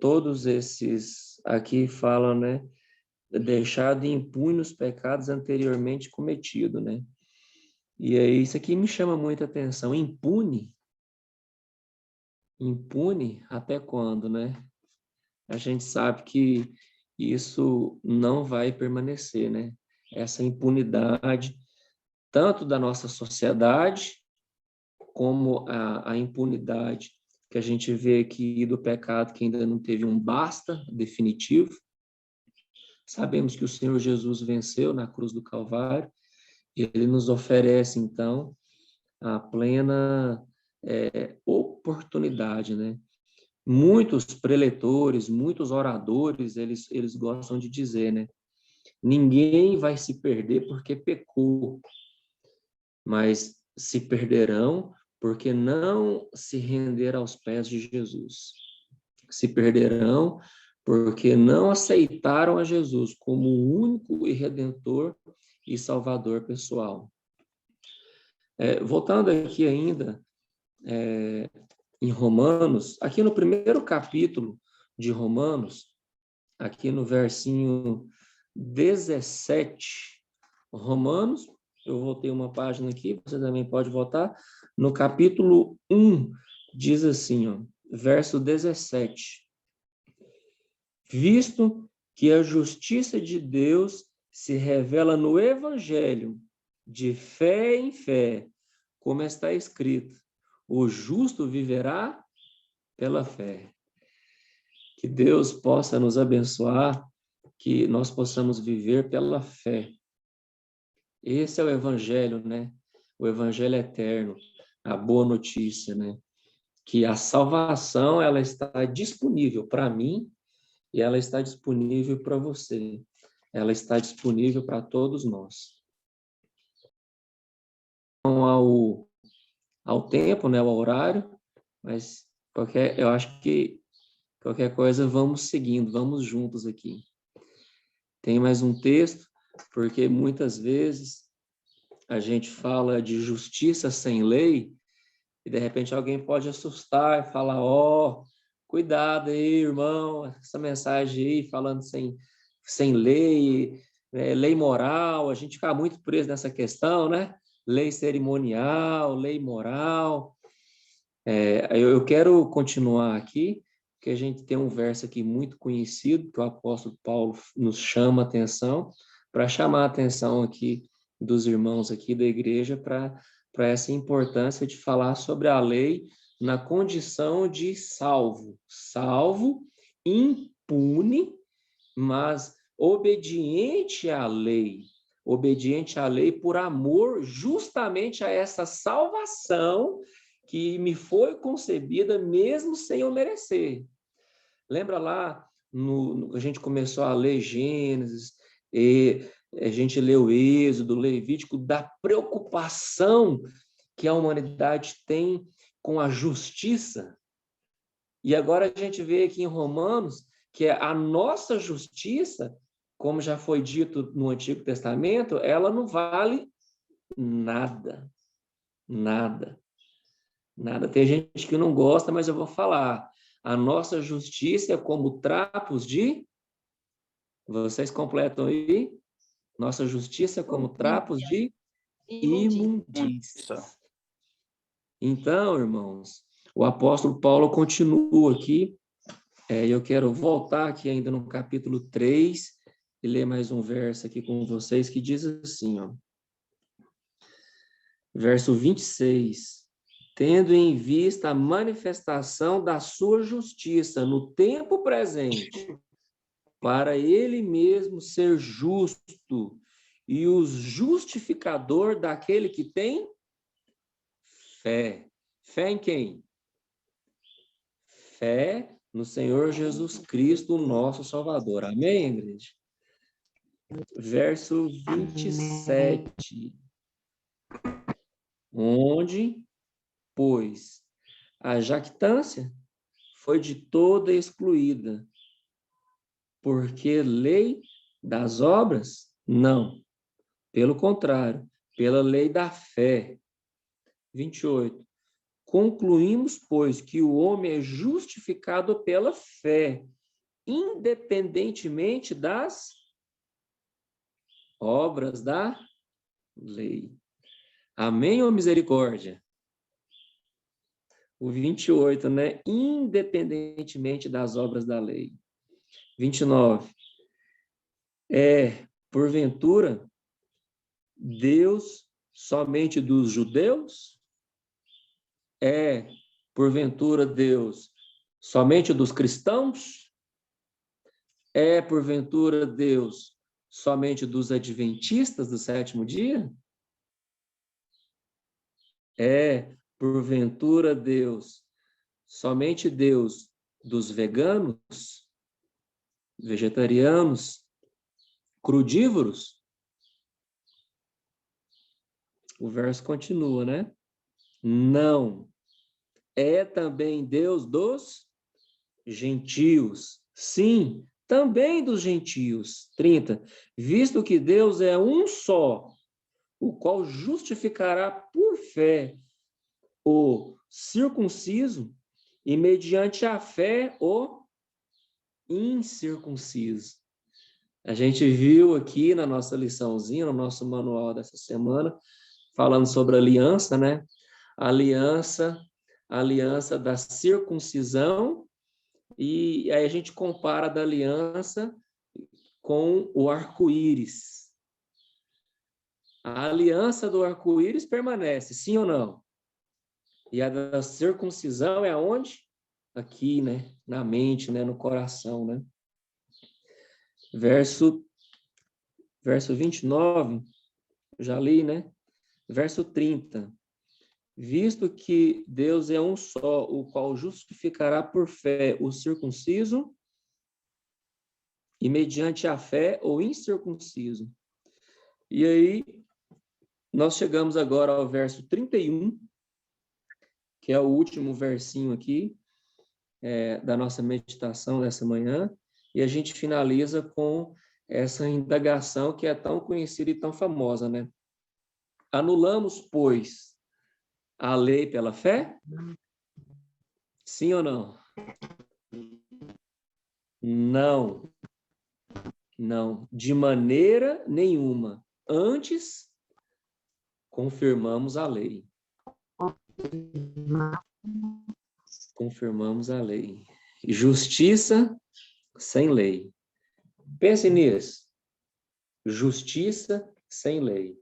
todos esses, aqui falam, né, deixado impune os pecados anteriormente cometidos, né? E aí isso aqui me chama muita atenção, impune até quando, né? A gente sabe que isso não vai permanecer, né? Essa impunidade, tanto da nossa sociedade, como a impunidade que a gente vê aqui do pecado que ainda não teve um basta definitivo. Sabemos que o Senhor Jesus venceu na cruz do Calvário e ele nos oferece, então, a plena oportunidade, né? Muitos preletores, muitos oradores, eles gostam de dizer, né? Ninguém vai se perder porque pecou, mas se perderão porque não se renderam aos pés de Jesus. Se perderão porque não aceitaram a Jesus como o único e redentor e salvador pessoal. Voltando aqui ainda em Romanos, aqui no primeiro capítulo de Romanos, aqui no versinho 17, Romanos, Eu voltei uma página aqui, você também pode voltar. No capítulo 1, diz assim, ó, verso 17. Visto que a justiça de Deus se revela no Evangelho, de fé em fé, como está escrito, o justo viverá pela fé. Que Deus possa nos abençoar, que nós possamos viver pela fé. Esse é o Evangelho, né? O Evangelho eterno, a boa notícia, né? Que a salvação, ela está disponível para mim e ela está disponível para você. Ela está disponível para todos nós. Então, ao tempo, né? Ao horário, mas eu acho que qualquer coisa, vamos seguindo, vamos juntos aqui. Tem mais um texto, porque muitas vezes a gente fala de justiça sem lei, e de repente alguém pode assustar e falar, cuidado aí, irmão, essa mensagem aí falando sem lei, lei moral, a gente fica muito preso nessa questão, né? Lei cerimonial, lei moral. Eu quero continuar aqui, porque a gente tem um verso aqui muito conhecido, que o apóstolo Paulo nos chama a atenção, para chamar a atenção aqui dos irmãos aqui da igreja para essa importância de falar sobre a lei na condição de salvo, impune, mas obediente à lei por amor justamente a essa salvação que me foi concebida mesmo sem eu merecer. Lembra lá, a gente começou a ler Gênesis, e a gente leu Êxodo, Levítico, da preocupação que a humanidade tem com a justiça. E agora a gente vê aqui em Romanos que a nossa justiça, como já foi dito no Antigo Testamento, ela não vale nada. Nada. Nada. Tem gente que não gosta, mas eu vou falar. A nossa justiça é como trapos de... Vocês completam aí? Nossa justiça é como trapos de imundícia. Então, irmãos, o apóstolo Paulo continua aqui. Eu quero voltar aqui ainda no capítulo 3 e ler mais um verso aqui com vocês que diz assim, ó. Verso 26. Tendo em vista a manifestação da sua justiça no tempo presente, para ele mesmo ser justo e o justificador daquele que tem fé. Fé em quem? Fé no Senhor Jesus Cristo, nosso Salvador. Amém, igreja? Verso 27. Onde, pois, a jactância foi de toda excluída, porque lei das obras? Não. Pelo contrário, pela lei da fé. 28. Concluímos, pois, que o homem é justificado pela fé, independentemente das obras da lei. Amém ou misericórdia? O 28, né? Independentemente das obras da lei. 29. Porventura, Deus somente dos judeus? Porventura, Deus somente dos cristãos? Porventura, Deus somente dos adventistas do sétimo dia? Porventura, Deus somente Deus dos veganos, vegetarianos, crudívoros? O verso continua, né? Não. É também Deus dos gentios. Sim, também dos gentios. 30. Visto que Deus é um só, o qual justificará por fé o circunciso e mediante a fé o incircunciso. A gente viu aqui na nossa liçãozinha, no nosso manual dessa semana, falando sobre aliança, né? Aliança da circuncisão, e aí a gente compara da aliança com o arco-íris. A aliança do arco-íris permanece, sim ou não? E a da circuncisão é aonde? Aqui, né? Na mente, né? No coração, né? Verso 29, já li, né? Verso 30. Visto que Deus é um só, o qual justificará por fé o circunciso e mediante a fé o incircunciso. E aí, nós chegamos agora ao verso 31, que é o último versinho aqui da nossa meditação dessa manhã, e a gente finaliza com essa indagação que é tão conhecida e tão famosa, né? Anulamos, pois, a lei pela fé? Sim ou não? Não. Não, de maneira nenhuma. Antes, confirmamos a lei. Confirmamos a lei. Justiça sem lei. Pense nisso. Justiça sem lei.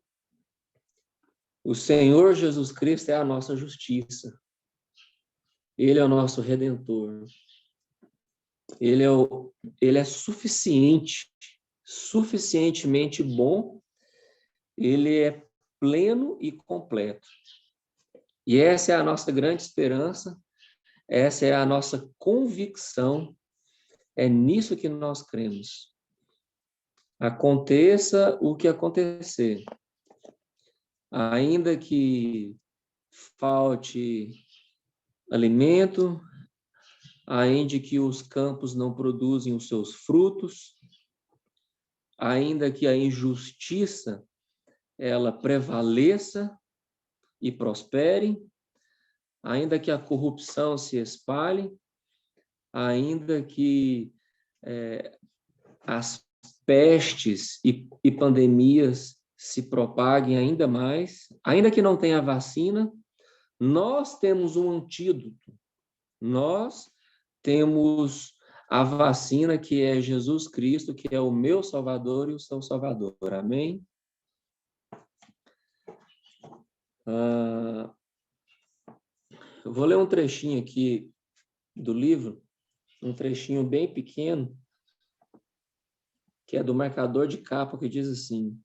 O Senhor Jesus Cristo é a nossa justiça. Ele é o nosso Redentor. Ele é suficiente, suficientemente bom. Ele é pleno e completo. E essa é a nossa grande esperança. Essa é a nossa convicção. É nisso que nós cremos. Aconteça o que acontecer, ainda que falte alimento, ainda que os campos não produzem os seus frutos, ainda que a injustiça ela prevaleça e prospere, ainda que a corrupção se espalhe, ainda que as pestes e pandemias se propaguem ainda mais, ainda que não tenha vacina, nós temos um antídoto. Nós temos a vacina que é Jesus Cristo, que é o meu Salvador e o seu Salvador. Amém? Eu vou ler um trechinho aqui do livro, um trechinho bem pequeno, que é do marcador de capa, que diz assim: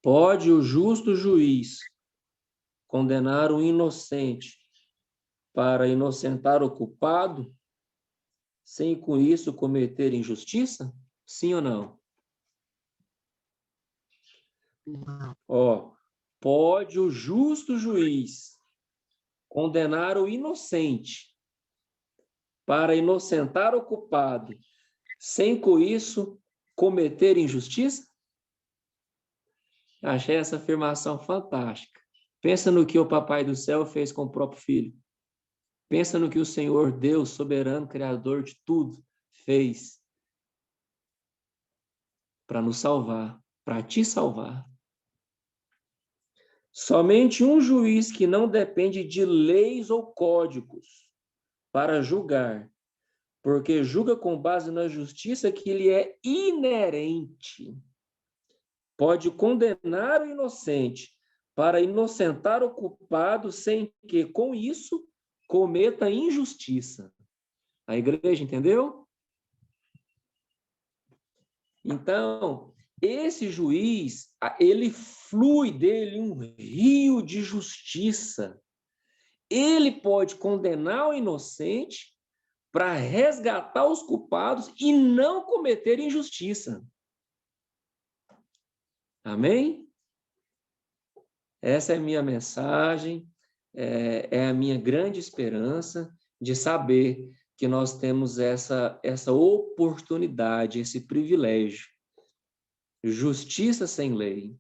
pode o justo juiz condenar o inocente para inocentar o culpado, sem com isso cometer injustiça? Sim ou não? Pode o justo juiz condenar o inocente para inocentar o culpado, sem com isso cometer injustiça? Achei essa afirmação fantástica. Pensa no que o Papai do Céu fez com o próprio Filho. Pensa no que o Senhor Deus, soberano, criador de tudo, fez para nos salvar, para te salvar. Somente um juiz que não depende de leis ou códigos para julgar, porque julga com base na justiça que lhe é inerente, pode condenar o inocente para inocentar o culpado sem que, com isso, cometa injustiça. A igreja entendeu? Então, esse juiz, ele flui dele um rio de justiça. Ele pode condenar o inocente para resgatar os culpados e não cometer injustiça. Amém? Essa é a minha mensagem, é a minha grande esperança de saber que nós temos essa oportunidade, esse privilégio. Justiça sem lei.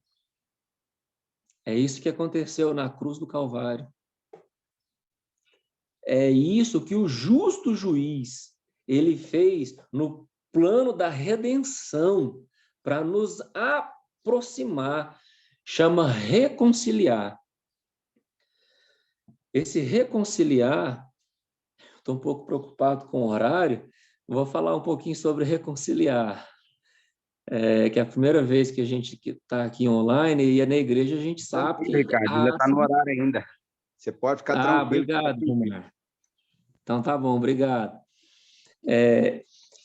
É isso que aconteceu na cruz do Calvário. É isso que o justo juiz, ele fez no plano da redenção para nos aproximar, chama reconciliar. Esse reconciliar, estou um pouco preocupado com o horário, vou falar um pouquinho sobre reconciliar. Que é a primeira vez que a gente está aqui online e na igreja a gente sabe que... Ricardo, ainda está no horário ainda. Você pode ficar tranquilo. Obrigado, Romar. Então tá bom, obrigado.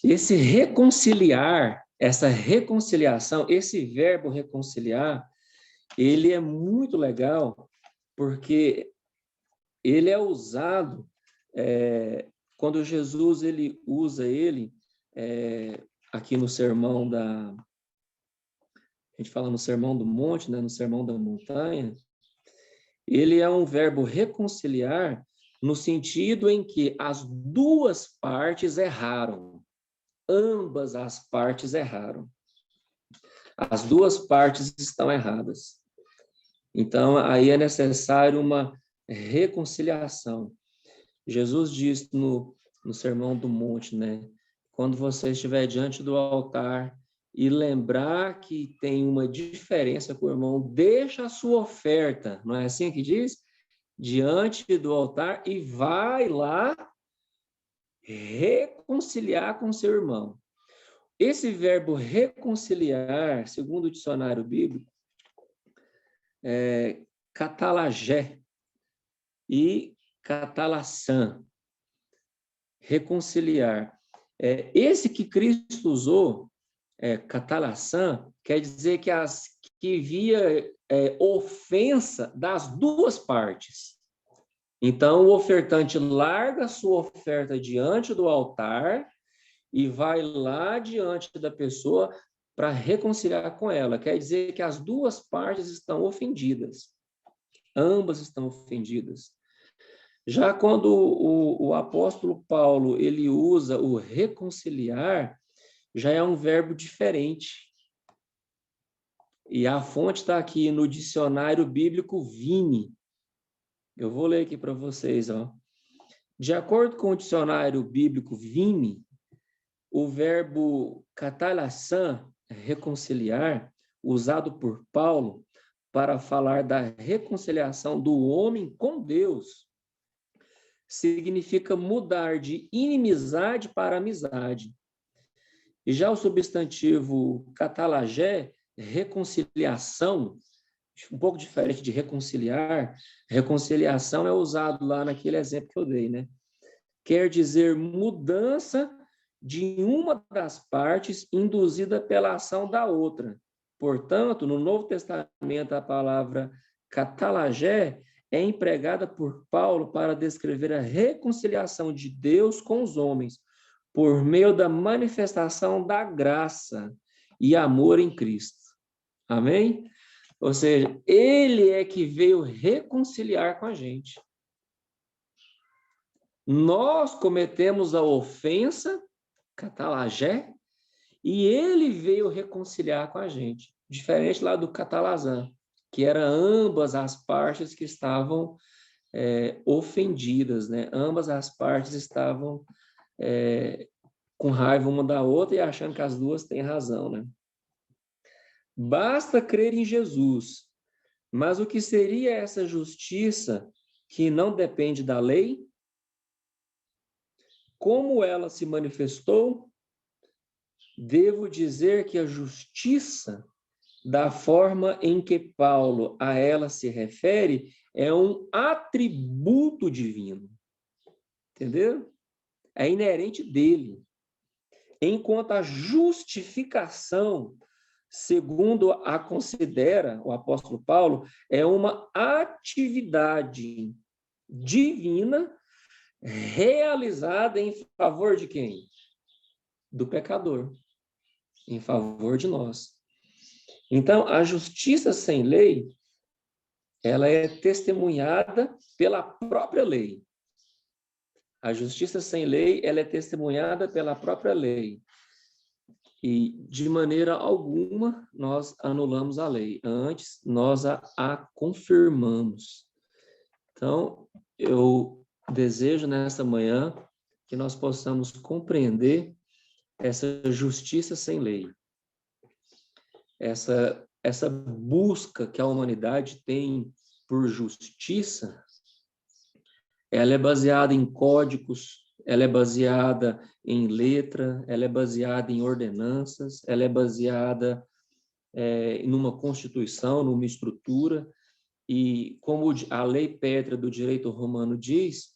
Esse reconciliar, essa reconciliação, esse verbo reconciliar, ele é muito legal porque ele é usado quando Jesus ele usa ele aqui no sermão a gente fala no sermão do monte, né, no sermão da montanha. Ele é um verbo reconciliar no sentido em que as duas partes erraram. Ambas as partes erraram. As duas partes estão erradas. Então, aí é necessário uma reconciliação. Jesus diz no Sermão do Monte, né? Quando você estiver diante do altar e lembrar que tem uma diferença com o irmão, deixa a sua oferta, não é assim que diz? Diante do altar e vai lá reconciliar com seu irmão. Esse verbo reconciliar, segundo o dicionário bíblico, é katalagé e katalassã, reconciliar. Esse que Cristo usou, katalassã, quer dizer que havia ofensa das duas partes. Então, o ofertante larga a sua oferta diante do altar e vai lá diante da pessoa para reconciliar com ela. Quer dizer que as duas partes estão ofendidas. Ambas estão ofendidas. Já quando o apóstolo Paulo ele usa o reconciliar, já é um verbo diferente. E a fonte está aqui no dicionário bíblico Vini. Eu vou ler aqui para vocês, ó. De acordo com o dicionário bíblico Vini, o verbo katalassã, reconciliar, usado por Paulo para falar da reconciliação do homem com Deus, significa mudar de inimizade para amizade. E já o substantivo katalagé, reconciliação, um pouco diferente de reconciliar, reconciliação é usado lá naquele exemplo que eu dei, né? Quer dizer mudança de uma das partes induzida pela ação da outra. Portanto, no Novo Testamento, a palavra katalagé é empregada por Paulo para descrever a reconciliação de Deus com os homens, por meio da manifestação da graça e amor em Cristo. Amém? Ou seja, ele é que veio reconciliar com a gente. Nós cometemos a ofensa, katalagé, e ele veio reconciliar com a gente. Diferente lá do katalazã, que era ambas as partes que estavam ofendidas, né? Ambas as partes estavam com raiva uma da outra e achando que as duas têm razão, né? Basta crer em Jesus. Mas o que seria essa justiça que não depende da lei? Como ela se manifestou? Devo dizer que a justiça, da forma em que Paulo a ela se refere, é um atributo divino. Entendeu? É inerente dele. Enquanto a justificação, segundo a considera o apóstolo Paulo, é uma atividade divina realizada em favor de quem? Do pecador, em favor de nós. Então, a justiça sem lei, ela é testemunhada pela própria lei. A justiça sem lei, ela é testemunhada pela própria lei. E, de maneira alguma, nós anulamos a lei. Antes, nós a confirmamos. Então, eu desejo nesta manhã que nós possamos compreender essa justiça sem lei, essa busca que a humanidade tem por justiça, ela é baseada em códigos, ela é baseada em letra, ela é baseada em ordenanças, ela é baseada numa constituição, numa estrutura, e como a lei pétrea do direito romano diz,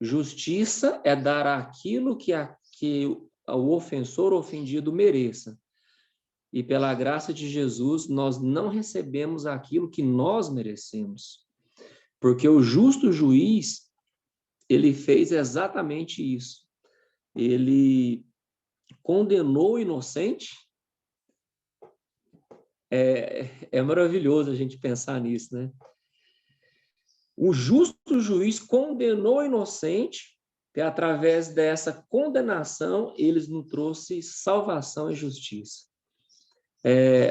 justiça é dar aquilo que o ofensor ofendido mereça. E pela graça de Jesus, nós não recebemos aquilo que nós merecemos. Porque o justo juiz, ele fez exatamente isso. Ele condenou o inocente. É maravilhoso a gente pensar nisso, né? O justo juiz condenou o inocente, e através dessa condenação, ele nos trouxe salvação e justiça.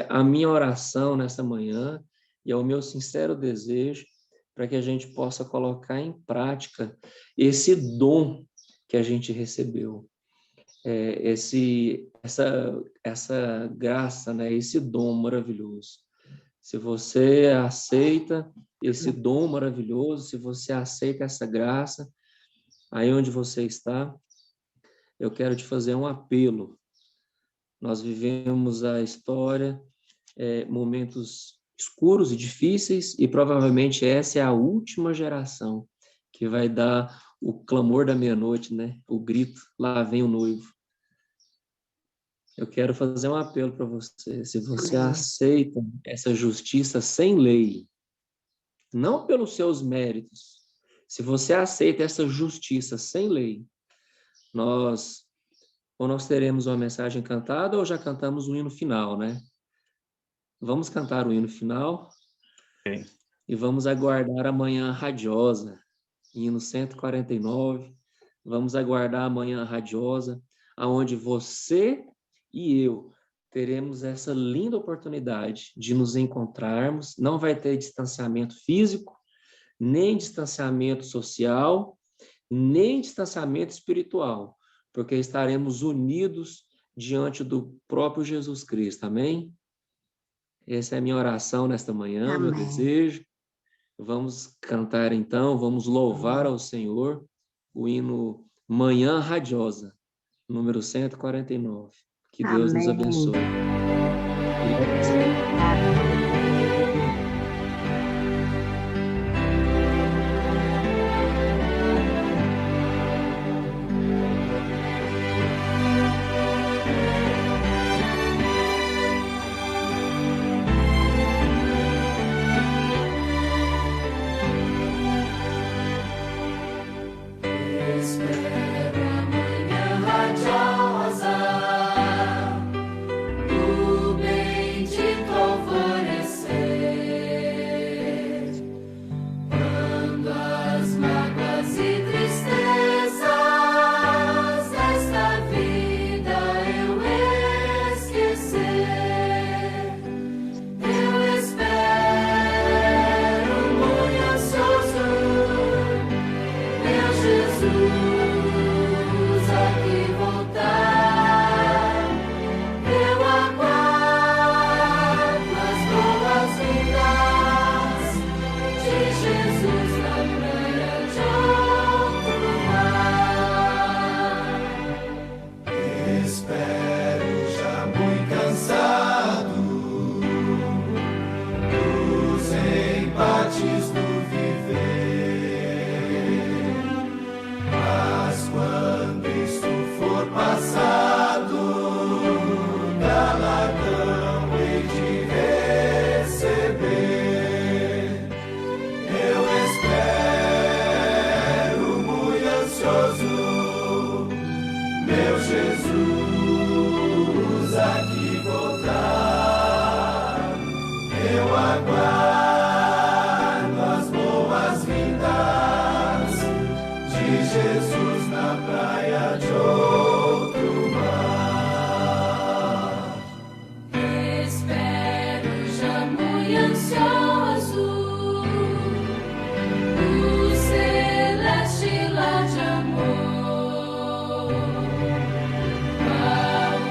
A minha oração nessa manhã, e é o meu sincero desejo, para que a gente possa colocar em prática esse dom que a gente recebeu. Essa graça, né? Esse dom maravilhoso. Se você aceita esse dom maravilhoso, se você aceita essa graça, aí onde você está, eu quero te fazer um apelo. Nós vivemos a história, momentos escuros e difíceis, e provavelmente essa é a última geração que vai dar o clamor da meia-noite, né? O grito, lá vem o noivo. Eu quero fazer um apelo para você. Se você aceita essa justiça sem lei, não pelos seus méritos, se você aceita essa justiça sem lei, nós teremos uma mensagem cantada ou já cantamos o hino final, né? Vamos cantar o hino final. Sim. E vamos aguardar a manhã radiosa, hino 149. Vamos aguardar a manhã radiosa, aonde você e eu teremos essa linda oportunidade de nos encontrarmos. Não vai ter distanciamento físico, nem distanciamento social, nem distanciamento espiritual, porque estaremos unidos diante do próprio Jesus Cristo. Amém? Essa é a minha oração nesta manhã, Amém. Meu desejo. Vamos cantar então, vamos louvar ao Senhor o hino Manhã Radiosa, número 149. Que Deus nos abençoe. Espero a manhã radiosa, o bendito alvorecer, quando as mágoas e tristezas desta vida eu esquecer. Eu espero muito ansioso meu Jesus aqui voltar. Eu aguardo as boas-vindas de Jesus na praia de outro mar. Espero já muito cansado dos embates do viver. Mas quando isto for passado, galardão hei de receber. Eu espero muito ansioso meu Jesus aqui voltar. Eu aguardo as boas-vindas de Jesus na praia de outro mar. Espero já muito ansioso o celeste lar de amor, ao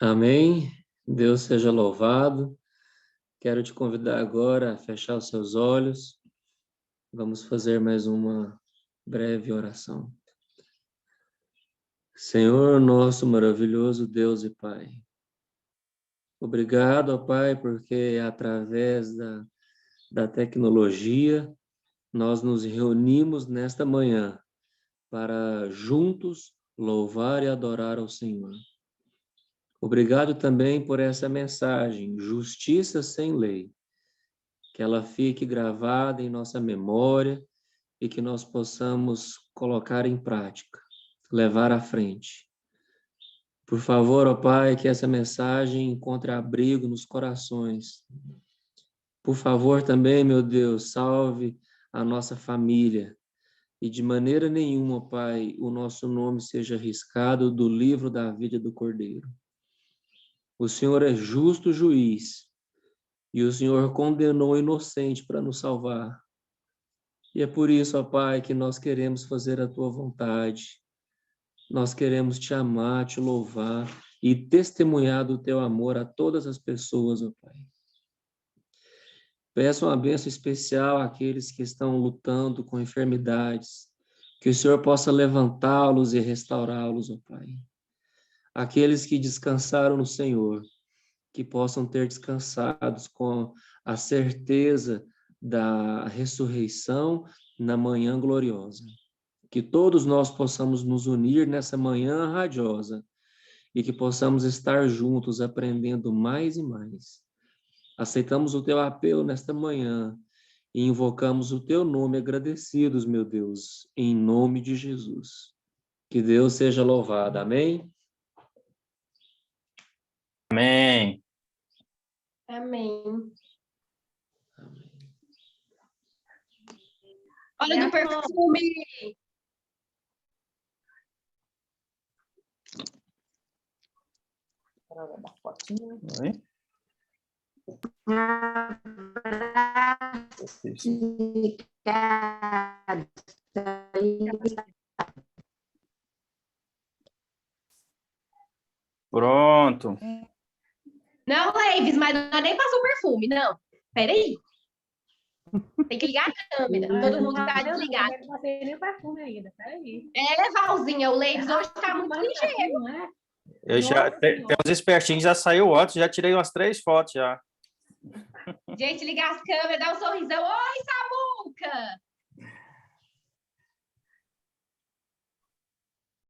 Amém. Deus seja louvado. Quero te convidar agora a fechar os seus olhos. Vamos fazer mais uma breve oração. Senhor, nosso maravilhoso Deus e Pai, obrigado, ó Pai, porque através da tecnologia nós nos reunimos nesta manhã para juntos louvar e adorar ao Senhor. Obrigado também por essa mensagem, Justiça sem Lei, que ela fique gravada em nossa memória e que nós possamos colocar em prática, levar à frente. Por favor, ó Pai, que essa mensagem encontre abrigo nos corações. Por favor também, meu Deus, salve a nossa família e de maneira nenhuma, ó Pai, o nosso nome seja riscado do livro da vida do Cordeiro. O Senhor é justo juiz e o Senhor condenou o inocente para nos salvar. E é por isso, ó Pai, que nós queremos fazer a Tua vontade. Nós queremos Te amar, Te louvar e testemunhar do Teu amor a todas as pessoas, ó Pai. Peço uma bênção especial àqueles que estão lutando com enfermidades, que o Senhor possa levantá-los e restaurá-los, ó Pai. Aqueles que descansaram no Senhor, que possam ter descansados com a certeza da ressurreição na manhã gloriosa. Que todos nós possamos nos unir nessa manhã radiosa e que possamos estar juntos aprendendo mais e mais. Aceitamos o Teu apelo nesta manhã e invocamos o Teu nome agradecidos, meu Deus, em nome de Jesus. Que Deus seja louvado. Amém? Amém. Amém. Olha do perfume. Oi? Pronto. Não, Leives, mas nós nem passou o perfume, não. Peraí. Tem que ligar a câmera. Todo mundo tá desligado. Não passei nem o perfume ainda, peraí. É, Valzinha, o Leives hoje tá muito ligeiro. Eu já tem uns espertinhos, já saiu antes, já tirei umas 3 fotos já. Gente, ligar as câmeras, dá um sorrisão. Oi, Samuca!